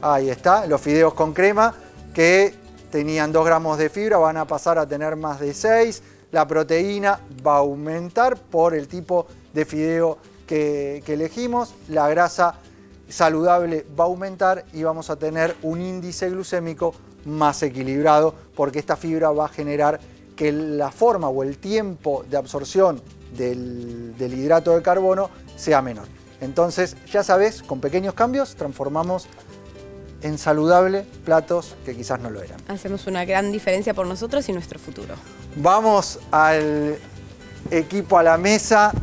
Ahí está, los fideos con crema que tenían 2 gramos de fibra van a pasar a tener más de 6. La proteína va a aumentar por el tipo de fideo que elegimos. La grasa saludable va a aumentar y vamos a tener un índice glucémico más equilibrado porque esta fibra va a generar que la forma o el tiempo de absorción del hidrato de carbono sea menor. Entonces, ya sabes, con pequeños cambios transformamos en saludable platos que quizás no lo eran. Hacemos una gran diferencia por nosotros y nuestro futuro. Vamos al equipo a la mesa.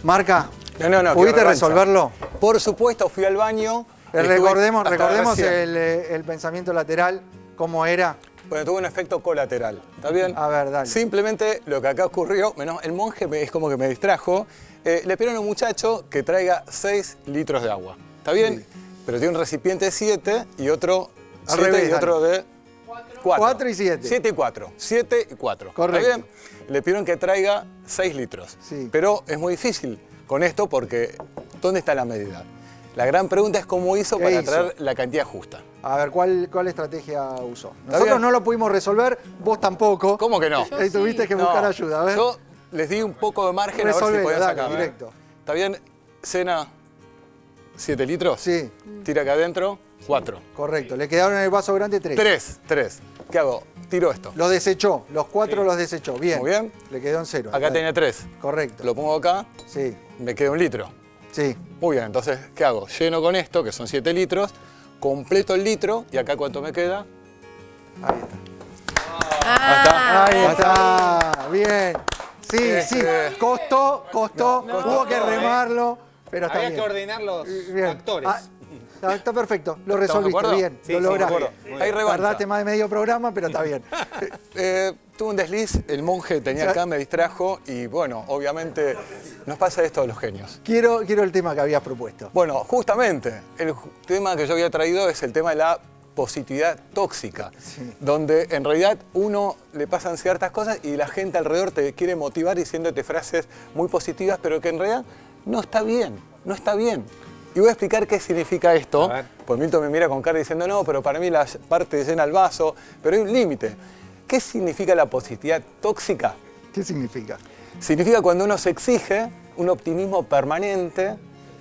Marca, No, ¿pudiste resolverlo? Por supuesto, fui al baño. Recordemos el pensamiento lateral, ¿cómo era? Bueno, tuvo un efecto colateral, ¿está bien? A ver, dale. Simplemente lo que acá ocurrió, el monje es como que me distrajo, le pidieron a un muchacho que traiga 6 litros de agua, ¿está bien? Sí. Pero tiene un recipiente de 7 y otro 7 y otro de 4. 4 y 7. 7 y 4. 7 y 4. Correcto. ¿Está bien? Le pidieron que traiga 6 litros. Sí. Pero es muy difícil con esto porque ¿dónde está la medida? La gran pregunta es cómo hizo para traer la cantidad justa. A ver, ¿cuál estrategia usó? Nosotros no lo pudimos resolver, vos tampoco. ¿Cómo que no? Tuviste que buscar ayuda. A ver. Yo les di un poco de margen a ver si podían sacar. Directo. ¿Está bien? Cena 7 litros. Sí. Tira acá adentro 4. Correcto. Le quedaron en el vaso grande 3. 3. ¿Qué hago? Tiro esto. Los desechó. Los 4 los desechó. Bien. Muy bien. Le quedó en 0. Acá tenía 3. Correcto. Lo pongo acá. Sí. Me queda 1 litro. Sí. Muy bien. Entonces, ¿qué hago? Lleno con esto, que son 7 litros. Completo el litro. ¿Y acá cuánto me queda? Ahí está. Ahí está. Bien. Sí. Costó. Hubo que remarlo. Pero está Había bien. que ordenar los actores. Está perfecto, lo resolviste bien, Sí, lo lograste. Hay revancha. Tardaste más de medio programa, pero está bien. Tuve un desliz, el monje tenía acá, me distrajo y bueno, obviamente nos pasa esto a los genios. Quiero el tema que habías propuesto. Bueno, justamente, el tema que yo había traído es el tema de la positividad tóxica, donde en realidad uno le pasan ciertas cosas y la gente alrededor te quiere motivar diciéndote frases muy positivas, pero que en realidad no está bien. Y voy a explicar qué significa esto. Pues Milton me mira con cara diciendo, no, pero para mí la parte llena el vaso, pero hay un límite. ¿Qué significa la positividad tóxica? ¿Qué significa? Significa cuando uno se exige un optimismo permanente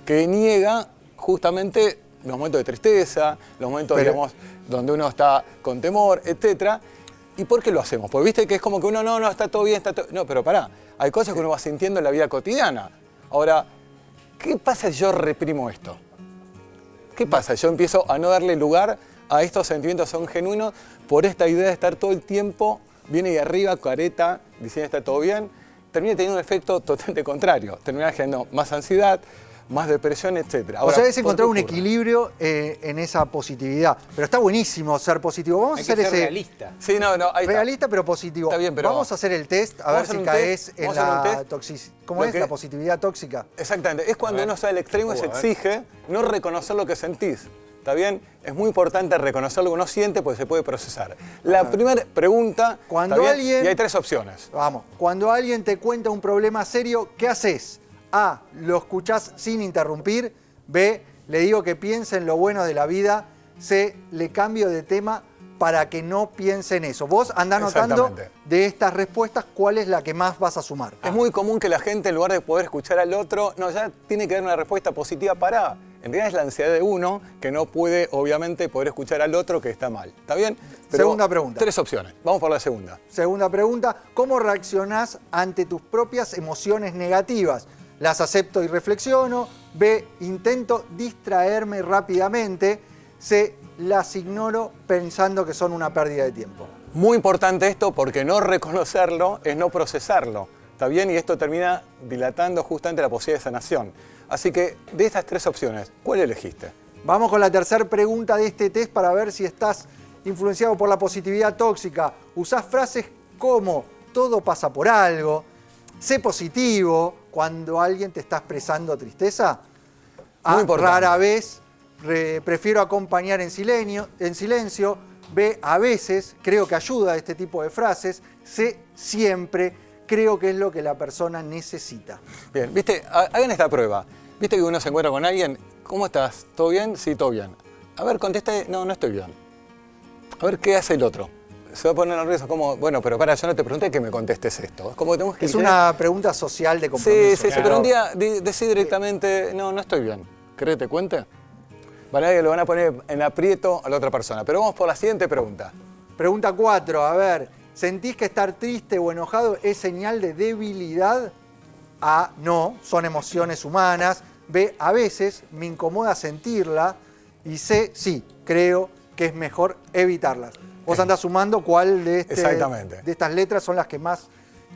que niega justamente los momentos de tristeza, los momentos, digamos, donde uno está con temor, etc. ¿Y por qué lo hacemos? Pues viste que es como que uno, no, está todo bien, está todo... No, pero pará, hay cosas que uno va sintiendo en la vida cotidiana. Ahora, ¿qué pasa si yo reprimo esto? ¿Qué pasa? Yo empiezo a no darle lugar a estos sentimientos que son genuinos por esta idea de estar todo el tiempo viene de arriba, careta, diciendo está todo bien, termina teniendo un efecto totalmente contrario. Termina generando más ansiedad, más depresión, etc. O sea, es encontrar un equilibrio en esa positividad. Pero está buenísimo ser positivo. Vamos a hacer que ser ese... realista. Sí, no, ahí está. Realista pero positivo. Está bien, pero vamos a hacer el test, a ver si caes en la toxicidad. ¿Cómo es? La positividad tóxica. Exactamente. Es cuando uno está al extremo y se exige no reconocer lo que sentís. ¿Está bien? Es muy importante reconocer lo que uno siente porque se puede procesar. La primera pregunta, cuando alguien... y hay 3 opciones. Vamos. Cuando alguien te cuenta un problema serio, ¿qué haces? A, lo escuchás sin interrumpir. B, le digo que piense en lo bueno de la vida. C, le cambio de tema para que no piense en eso. Vos andá notando de estas respuestas cuál es la que más vas a sumar. Es muy común que la gente, en lugar de poder escuchar al otro, no, ya tiene que dar una respuesta positiva para. En realidad es la ansiedad de uno que no puede, obviamente, poder escuchar al otro que está mal. ¿Está bien? Pero segunda pregunta. 3 opciones. Vamos por la segunda. Segunda pregunta. ¿Cómo reaccionás ante tus propias emociones negativas? ¿Las acepto y reflexiono? B, intento distraerme rápidamente. C, las ignoro pensando que son una pérdida de tiempo. Muy importante esto porque no reconocerlo es no procesarlo. ¿Está bien? Y esto termina dilatando justamente la posibilidad de sanación. Así que de estas 3 opciones, ¿cuál elegiste? Vamos con la tercera pregunta de este test para ver si estás influenciado por la positividad tóxica. Usás frases como todo pasa por algo, sé positivo cuando alguien te está expresando tristeza. Muy importante. Rara vez, prefiero acompañar en silencio. B, a veces, creo que ayuda este tipo de frases. C, siempre, creo que es lo que la persona necesita. Bien, viste, hagan esta prueba. Viste que uno se encuentra con alguien, ¿cómo estás? ¿Todo bien? Sí, todo bien. A ver, contesta, no, no estoy bien. A ver, ¿qué hace el otro? Se va a poner nervioso, como, bueno, pero para, yo no te pregunté que me contestes esto. Es como que tenemos que... Es una pregunta social de compromiso. Sí, pero un día decí directamente, no, no estoy bien. ¿Querés que te cuente? Vale, que lo van a poner en aprieto a la otra persona. Pero vamos por la siguiente pregunta. Pregunta 4, a ver, ¿sentís que estar triste o enojado es señal de debilidad? A, no, son emociones humanas. B, a veces me incomoda sentirla. Y C, sí, creo que es mejor evitarlas. Vos andás sumando cuál de estas letras son las que más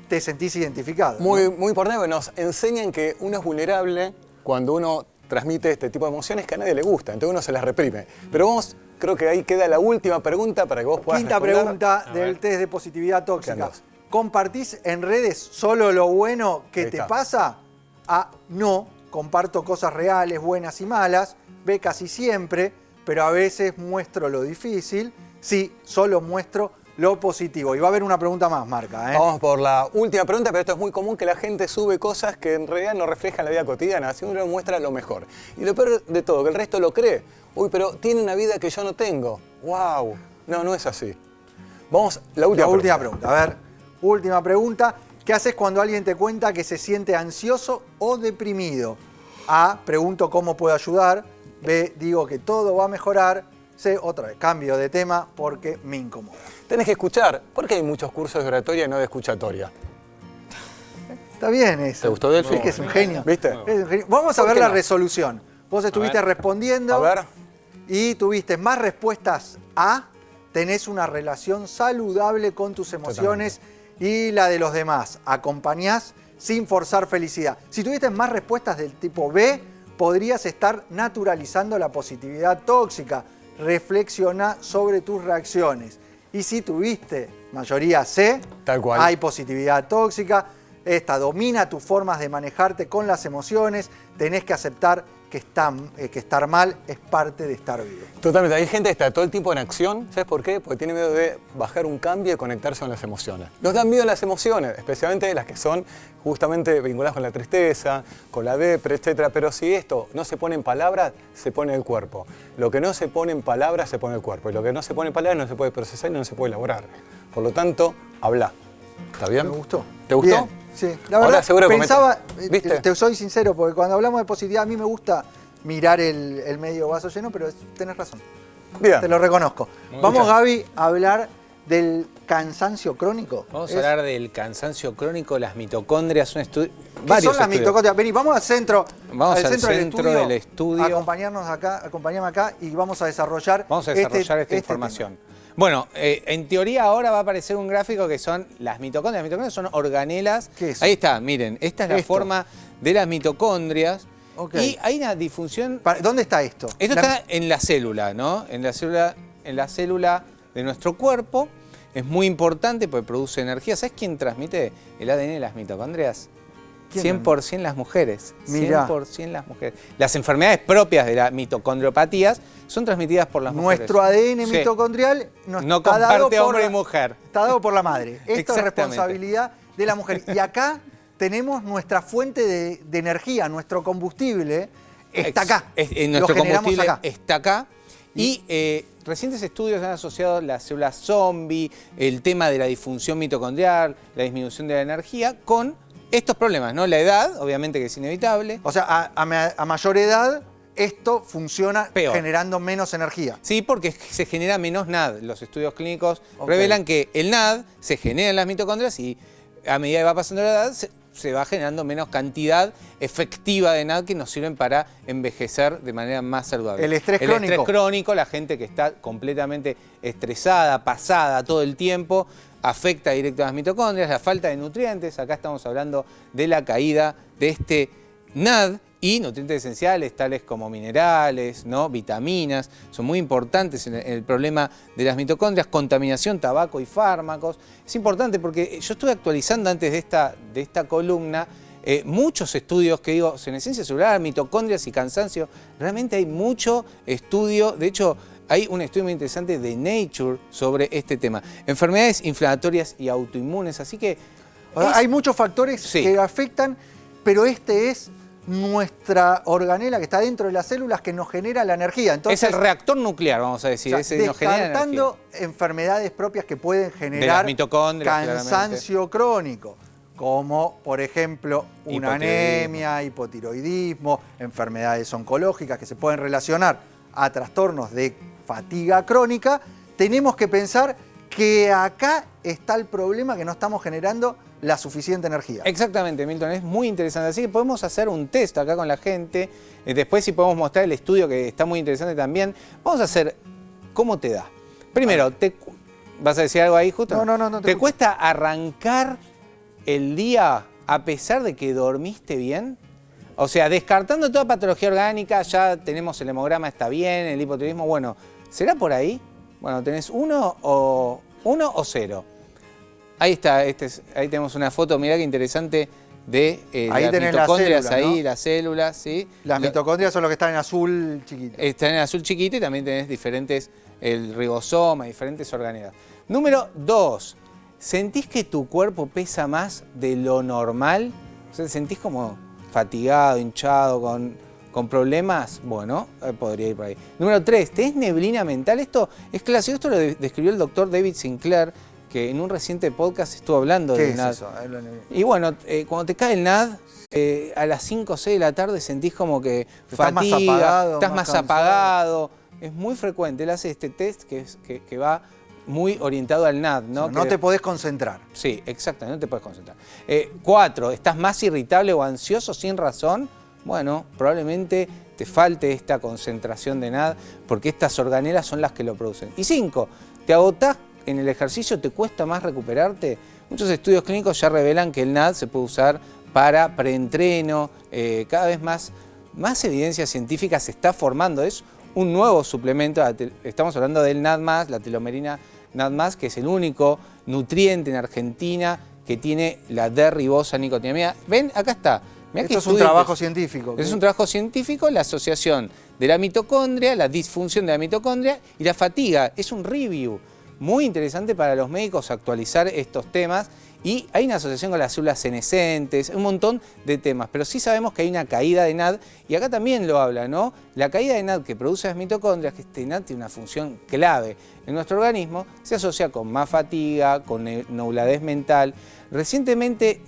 te sentís identificado. Muy importante, porque nos enseñan que uno es vulnerable cuando uno transmite este tipo de emociones que a nadie le gusta, entonces uno se las reprime. Pero vos, creo que ahí queda la última pregunta para que vos puedas Quinta responder. Pregunta del test de positividad tóxica. ¿Compartís en redes solo lo bueno que te pasa? A, no, comparto cosas reales, buenas y malas. B, casi siempre, pero a veces muestro lo difícil. Sí, solo muestro lo positivo. Y va a haber una pregunta más, Marca. Vamos por la última pregunta, pero esto es muy común que la gente sube cosas que en realidad no reflejan la vida cotidiana, así uno muestra lo mejor. Y lo peor de todo, que el resto lo cree. Uy, pero tiene una vida que yo no tengo. ¡Wow! No, no es así. Vamos, la última pregunta. A ver, última pregunta. ¿Qué haces cuando alguien te cuenta que se siente ansioso o deprimido? A, pregunto cómo puedo ayudar. B, digo que todo va a mejorar. C, otra vez, cambio de tema porque me incomoda. Tenés que escuchar. ¿Por qué hay muchos cursos de oratoria y no de escuchatoria? Está bien eso. ¿Te gustó Delphi? Sí, que es un genio. ¿Viste? Es un genio. Vamos a ver la resolución. Vos estuviste respondiendo. A ver. Y tuviste más respuestas A. Tenés una relación saludable con tus emociones y la de los demás. Acompañás sin forzar felicidad. Si tuviste más respuestas del tipo B, podrías estar naturalizando la positividad tóxica. Reflexiona sobre tus reacciones. Y si tuviste mayoría C, tal cual, hay positividad tóxica. Esta domina tus formas de manejarte con las emociones. Tenés que aceptar que estar mal es parte de estar vivo. Totalmente. Hay gente que está todo el tiempo en acción. ¿Sabes por qué? Porque tiene miedo de bajar un cambio y conectarse con las emociones. Nos dan miedo las emociones, especialmente las que son justamente vinculadas con la tristeza, con la depre, etc. Pero si esto no se pone en palabras, se pone en el cuerpo. Lo que no se pone en palabras, se pone en el cuerpo. Y lo que no se pone en palabras no se puede procesar y no se puede elaborar. Por lo tanto, habla. ¿Está bien? Me gustó. ¿Te gustó? Bien. Sí, la verdad, seguro pensaba, ¿viste? Te soy sincero, porque cuando hablamos de positividad a mí me gusta mirar el medio vaso lleno, pero tenés razón. Bien. Te lo reconozco. Vamos, Gaby, a hablar del cansancio crónico? Vamos a hablar del cansancio crónico, las mitocondrias, un estudio. ¿Qué son las mitocondrias? Vení, vamos al centro. Vamos al centro del estudio. Acompañarme acá y vamos a desarrollar, esta información. Tema. Bueno, en teoría ahora va a aparecer un gráfico que son las mitocondrias. Las mitocondrias son organelas. ¿Qué es? Ahí está, miren, esta es la forma de las mitocondrias. Okay. Y hay una disfunción. ¿Dónde está esto? Esto está en la célula, ¿no? En la célula de nuestro cuerpo. Es muy importante porque produce energía. ¿Sabes quién transmite el ADN de las mitocondrias? 100% las mujeres. Mirá. 100% las mujeres. Las enfermedades propias de las mitocondriopatías son transmitidas por las mujeres. Nuestro ADN mitocondrial no comparte hombre y mujer. Está dado por la madre. Esto es responsabilidad de la mujer. Y acá tenemos nuestra fuente de energía, nuestro combustible está acá. Nuestro combustible está acá. Y recientes estudios han asociado las células zombie, el tema de la disfunción mitocondrial, la disminución de la energía, con estos problemas, ¿no? La edad, obviamente que es inevitable. O sea, a mayor edad, esto funciona peor, generando menos energía. Sí, porque se genera menos NAD. Los estudios clínicos revelan que el NAD se genera en las mitocondrias y a medida que va pasando la edad, se va generando menos cantidad efectiva de NAD que nos sirven para envejecer de manera más saludable. El estrés crónico. El estrés crónico, la gente que está completamente estresada, pasada todo el tiempo, afecta directo a las mitocondrias, la falta de nutrientes. Acá estamos hablando de la caída de este NAD y nutrientes esenciales tales como minerales, ¿no? Vitaminas, son muy importantes en el problema de las mitocondrias, contaminación, tabaco y fármacos. Es importante porque yo estuve actualizando antes de esta columna muchos estudios que digo, senescencia celular, mitocondrias y cansancio. Realmente hay mucho estudio, de hecho hay un estudio muy interesante de Nature sobre este tema. Enfermedades inflamatorias y autoinmunes, así que... Hay muchos factores que afectan, pero este es nuestra organela que está dentro de las células que nos genera la energía. Entonces, es el reactor nuclear, vamos a decir. O sea, descartando enfermedades propias que pueden generar cansancio crónico, como por ejemplo una anemia, hipotiroidismo, enfermedades oncológicas que se pueden relacionar a trastornos de fatiga crónica, tenemos que pensar que acá está el problema, que no estamos generando la suficiente energía. Exactamente, Milton, es muy interesante. Así que podemos hacer un test acá con la gente. Después, si podemos mostrar el estudio, que está muy interesante también. Vamos a hacer cómo te da. Primero, ¿vas a decir algo ahí justo? No. ¿Te cuesta arrancar el día a pesar de que dormiste bien? O sea, descartando toda patología orgánica, ya tenemos el hemograma, está bien, el hipotiroidismo, bueno, ¿será por ahí? Bueno, tenés 1 o 0. Ahí está, ahí tenemos una foto, mirá qué interesante, de las mitocondrias, la célula, ¿no? las células, ¿sí? Las mitocondrias son los que están en azul chiquito. Están en azul chiquito y también tenés diferentes, el ribosoma, diferentes organelas. Número 2, ¿sentís que tu cuerpo pesa más de lo normal? O sea, ¿te sentís como fatigado, hinchado, con problemas? Bueno, podría ir por ahí. Número 3, ¿tenés neblina mental? Esto es clásico, esto lo describió el doctor David Sinclair, que en un reciente podcast estuvo hablando del NAD. ¿Qué es eso? Y bueno, cuando te cae el NAD, a las 5 o 6 de la tarde sentís como que fatiga, estás más apagado. Es muy frecuente, él hace este test que va muy orientado al NAD, ¿no? O sea, no te podés concentrar. Sí, exacto, no te podés concentrar. 4, ¿estás más irritable o ansioso sin razón? Bueno, probablemente te falte esta concentración de NAD porque estas organelas son las que lo producen. Y 5, ¿te agotás en el ejercicio? ¿Te cuesta más recuperarte? Muchos estudios clínicos ya revelan que el NAD se puede usar para preentreno, cada vez más evidencia científica se está formando. Es un nuevo suplemento, estamos hablando del NAD+, la telomerina NAD+, que es el único nutriente en Argentina que tiene la D-ribosa nicotinamida. Ven, acá está. Esto es un trabajo científico. Es un trabajo científico, la asociación de la mitocondria, la disfunción de la mitocondria y la fatiga. Es un review muy interesante para los médicos actualizar estos temas. Y hay una asociación con las células senescentes, un montón de temas, pero sí sabemos que hay una caída de NAD, y acá también lo habla, ¿no? La caída de NAD que produce las mitocondrias, que este NAD tiene una función clave en nuestro organismo, se asocia con más fatiga, con nubladez mental. Recientemente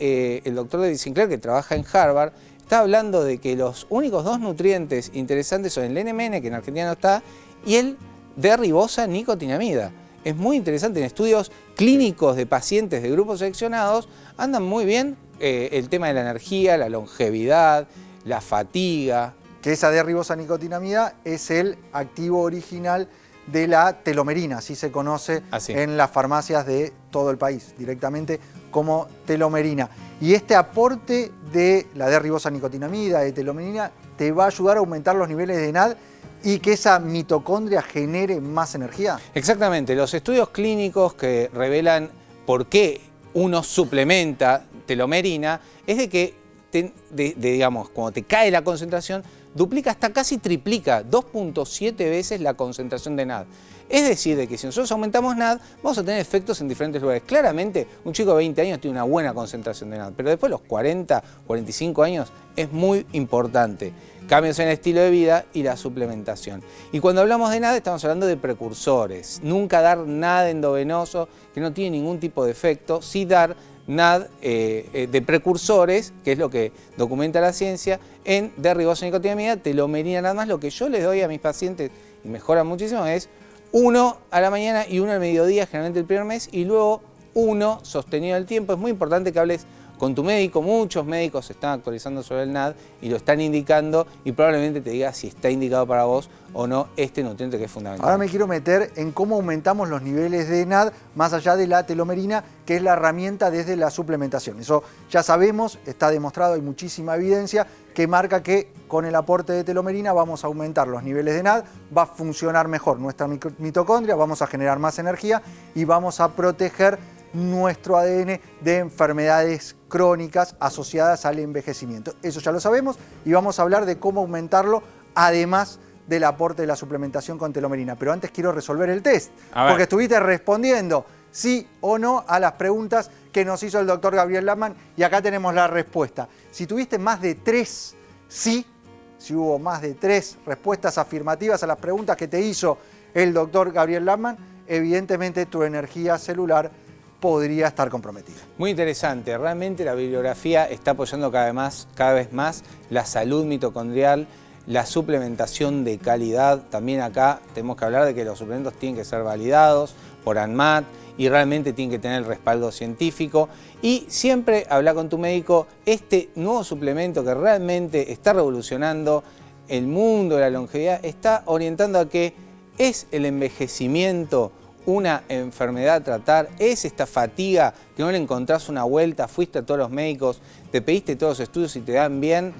el doctor David Sinclair, que trabaja en Harvard, está hablando de que los únicos 2 nutrientes interesantes son el NMN, que en Argentina no está, y el D-ribosa nicotinamida. es muy interesante. En estudios clínicos de pacientes de grupos seleccionados andan muy bien el tema de la energía, la longevidad, la fatiga. Que esa D-ribosanicotinamida es el activo original de la telomerina, así se conoce en las farmacias de todo el país, directamente como telomerina. Y este aporte de la D-ribosanicotinamida, de telomerina, te va a ayudar a aumentar los niveles de NAD y que esa mitocondria genere más energía. Exactamente, los estudios clínicos que revelan por qué uno suplementa telomerina es de que, digamos, cuando te cae la concentración, duplica hasta casi triplica, 2.7 veces la concentración de NAD. Es decir, de que si nosotros aumentamos NAD, vamos a tener efectos en diferentes lugares. Claramente, un chico de 20 años tiene una buena concentración de NAD, pero después de los 40, 45 años es muy importante. Cambios en el estilo de vida y la suplementación. Y cuando hablamos de NAD, estamos hablando de precursores. Nunca dar NAD endovenoso, que no tiene ningún tipo de efecto, sí dar NAD de precursores, que es lo que documenta la ciencia, en D-ribosanicotinamida, telomerina nada más. Lo que yo les doy a mis pacientes, y mejora muchísimo, es 1 a la mañana y 1 al mediodía, generalmente el primer mes, y luego 1 sostenido en el tiempo. Es muy importante que hables con tu médico. Muchos médicos se están actualizando sobre el NAD y lo están indicando, y probablemente te diga si está indicado para vos o no este nutriente que es fundamental. Ahora me quiero meter en cómo aumentamos los niveles de NAD más allá de la telomerina, que es la herramienta desde la suplementación. Eso ya sabemos, está demostrado, hay muchísima evidencia que marca que con el aporte de telomerina vamos a aumentar los niveles de NAD, va a funcionar mejor nuestra mitocondria, vamos a generar más energía y vamos a proteger nuestro ADN de enfermedades crónicas asociadas al envejecimiento. Eso ya lo sabemos y vamos a hablar de cómo aumentarlo, además del aporte de la suplementación con telomerina. Pero antes quiero resolver el test, porque estuviste respondiendo sí o no a las preguntas que nos hizo el doctor Gabriel Lappman, y acá tenemos la respuesta. Si tuviste más de 3 sí, si hubo más de 3 respuestas afirmativas a las preguntas que te hizo el doctor Gabriel Lappman, evidentemente tu energía celular podría estar comprometida. Muy interesante, realmente la bibliografía está apoyando cada vez más la salud mitocondrial, la suplementación de calidad. También acá tenemos que hablar de que los suplementos tienen que ser validados por ANMAT y realmente tienen que tener el respaldo científico. Y siempre habla con tu médico. Este nuevo suplemento que realmente está revolucionando el mundo de la longevidad está orientando a que es el envejecimiento una enfermedad a tratar, es esta fatiga que no le encontrás una vuelta, fuiste a todos los médicos, te pediste todos los estudios y te dan bien.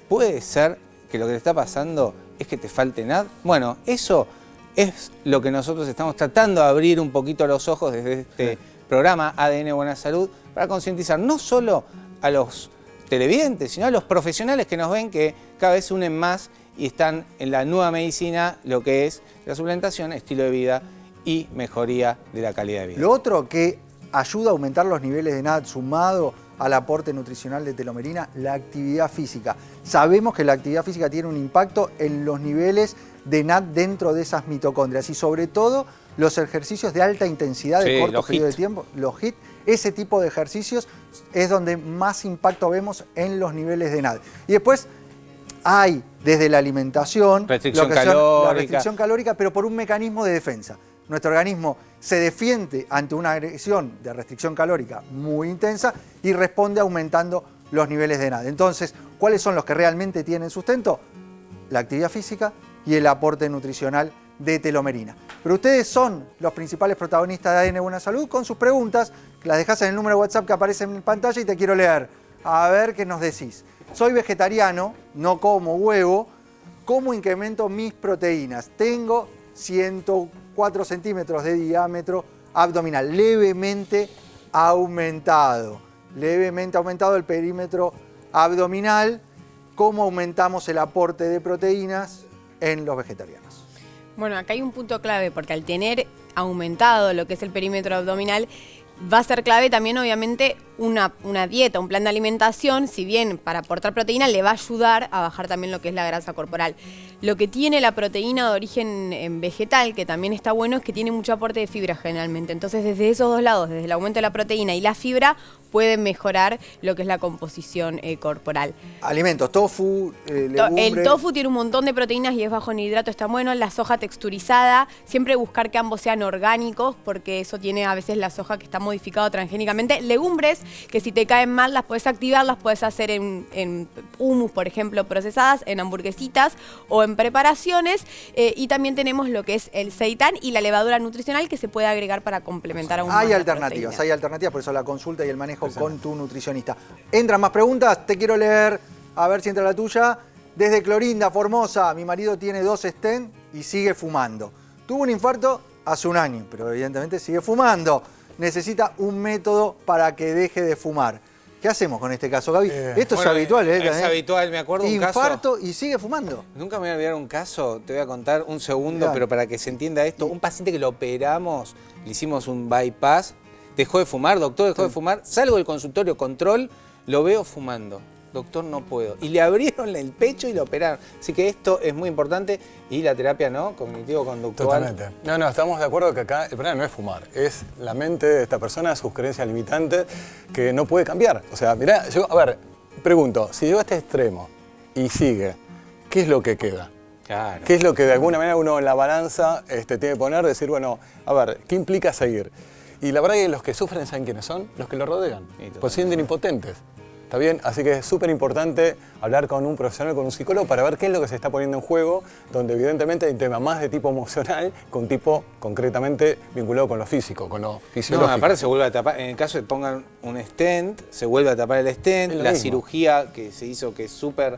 Puede ser que lo que te está pasando es que te falte NAD. Bueno, eso es lo que nosotros estamos tratando de abrir un poquito los ojos desde este programa ADN Buena Salud, para concientizar no solo a los televidentes, sino a los profesionales que nos ven, que cada vez se unen más y están en la nueva medicina, lo que es la suplementación, estilo de vida y mejoría de la calidad de vida. Lo otro que ayuda a aumentar los niveles de NAD sumado al aporte nutricional de telomerina, la actividad física. Sabemos que la actividad física tiene un impacto en los niveles de NAD dentro de esas mitocondrias y sobre todo los ejercicios de alta intensidad de corto periodo de tiempo, los HIIT, ese tipo de ejercicios es donde más impacto vemos en los niveles de NAD. Y después hay desde la alimentación, restricción la restricción calórica, pero por un mecanismo de defensa. Nuestro organismo se defiende ante una agresión de restricción calórica muy intensa y responde aumentando los niveles de NAD. Entonces, ¿cuáles son los que realmente tienen sustento? La actividad física y el aporte nutricional de telomerina. Pero ustedes son los principales protagonistas de ADN Buena Salud con sus preguntas, las dejás en el número de WhatsApp que aparece en pantalla y te quiero leer. A ver qué nos decís. Soy vegetariano, no como huevo. ¿Cómo incremento mis proteínas? Tengo 104 centímetros de diámetro abdominal, levemente aumentado el perímetro abdominal. ¿Cómo aumentamos el aporte de proteínas en los vegetarianos? Bueno, acá hay un punto clave, porque al tener aumentado lo que es el perímetro abdominal, va a ser clave también, obviamente, una dieta, un plan de alimentación. Si bien para aportar proteína le va a ayudar a bajar también lo que es la grasa corporal. Lo que tiene la proteína de origen vegetal, que también está bueno, es que tiene mucho aporte de fibra generalmente. Entonces, desde esos dos lados, desde el aumento de la proteína y la fibra, puede mejorar lo que es la composición corporal. Alimentos, tofu, legumbres. El tofu tiene un montón de proteínas y es bajo en hidrato, está bueno. La soja texturizada, siempre buscar que ambos sean orgánicos, porque eso tiene a veces la soja que está modificada transgénicamente. Legumbres, que si te caen mal las puedes activar, las puedes hacer en hummus, por ejemplo, procesadas, en hamburguesitas o en preparaciones. Y también tenemos lo que es el seitán y la levadura nutricional que se puede agregar para complementar aún más Hay la alternativas, proteína. por eso la consulta y el manejo con tu nutricionista. ¿Entran más preguntas? Te quiero leer, a ver si entra la tuya. Desde Clorinda, Formosa, mi marido tiene 2 stents y sigue fumando. Tuvo un infarto hace un año, pero evidentemente sigue fumando. Necesita un método para que deje de fumar. ¿Qué hacemos con este caso, Gaby? Esto Bueno, es habitual, ¿eh? Es habitual, me acuerdo un caso. Infarto y sigue fumando. Nunca me voy a olvidar un caso, te voy a contar un segundo, Dale. pero para que se entienda esto. Un paciente que lo operamos, le hicimos un bypass, dejó de fumar, doctor, dejó de fumar, salgo del consultorio, control, lo veo fumando. Doctor, no puedo. Y le abrieron el pecho y lo operaron. Así que esto es muy importante. Y la terapia, ¿no? Cognitivo-conductual. Totalmente. No, estamos de acuerdo que acá el problema no es fumar, es la mente de esta persona, sus creencias limitantes, que no puede cambiar. O sea, mirá, yo, a ver, pregunto, si llegó a este extremo y sigue, ¿qué es lo que queda? Claro. ¿Qué es lo que de alguna manera uno en la balanza tiene que poner? Decir, bueno, a ver, ¿qué implica seguir? Y la verdad es que los que sufren, ¿saben quiénes son? Los que lo rodean. Pues se sienten impotentes. ¿Está bien? Así que es súper importante hablar con un profesional, con un psicólogo, para ver qué es lo que se está poniendo en juego, donde evidentemente hay un tema más de tipo emocional, con tipo concretamente vinculado con lo físico, con lo fisiológico. No, aparte se vuelve a tapar, en el caso de pongan un stent, se vuelve a tapar el stent, la cirugía que se hizo, que es súper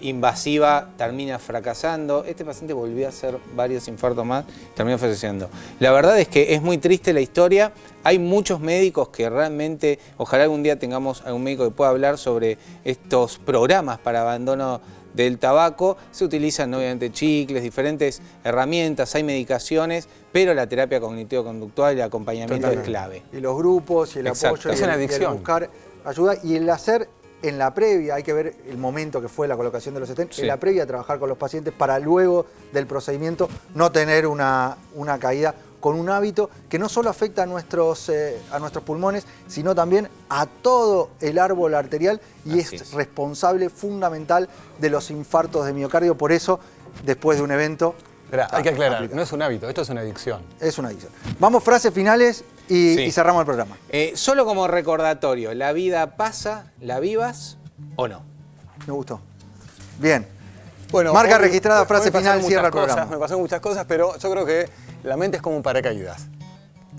invasiva, termina fracasando. Este paciente volvió a hacer varios infartos más, terminó falleciendo. La verdad es que es muy triste la historia. Hay muchos médicos que realmente, ojalá algún día tengamos algún médico que pueda hablar sobre estos programas para abandono del tabaco. Se utilizan obviamente chicles, diferentes herramientas, hay medicaciones, pero la terapia cognitivo-conductual y el acompañamiento es clave. Y los grupos y el apoyo. Es una y el adicción. buscar ayuda y el hacer en la previa, hay que ver el momento que fue la colocación de los stents, Sí. en la previa trabajar con los pacientes para luego del procedimiento no tener una caída con un hábito que no solo afecta a nuestros pulmones, sino también a todo el árbol arterial y es responsable fundamental de los infartos de miocardio. Por eso, después de un evento... Esperá, hay que aclarar, no es un hábito, esto es una adicción. Es una adicción. Vamos, frases finales y cerramos el programa. Solo como recordatorio, la vida pasa, ¿la vivas o no? Me gustó. Bien. Bueno, Marca hoy- registrada, hoy frase me pasaron final, muchas cierra el cosas, programa. Me pasaron muchas cosas, pero yo creo que la mente es como un paracaídas.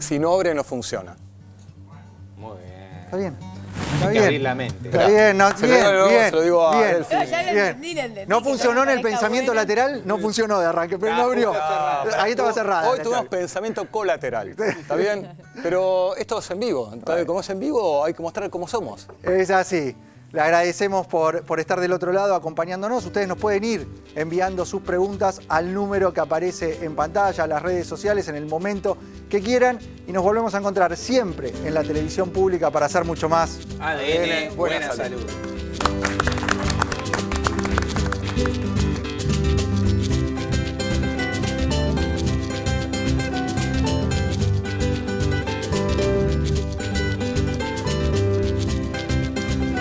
Si no abre, no funciona. Muy bien. Está bien. Hay Está que bien. abrir la mente. Está bien, no, Se lo digo luego, bien, se lo digo a bien, Delphi. No, ya lo bien. entendí, lo entendí, No que funcionó en el parezca pensamiento bueno. lateral, no funcionó de arranque, pero no abrió. Ahí estaba cerrada. Hoy tuvimos pensamiento colateral, ¿está bien? Pero esto es en vivo, entonces como es en vivo hay que mostrar cómo somos. Es así. Le agradecemos por estar del otro lado acompañándonos. Ustedes nos pueden ir enviando sus preguntas al número que aparece en pantalla, a las redes sociales, en el momento que quieran. Y nos volvemos a encontrar siempre en la televisión pública para hacer mucho más. ADN, buena salud.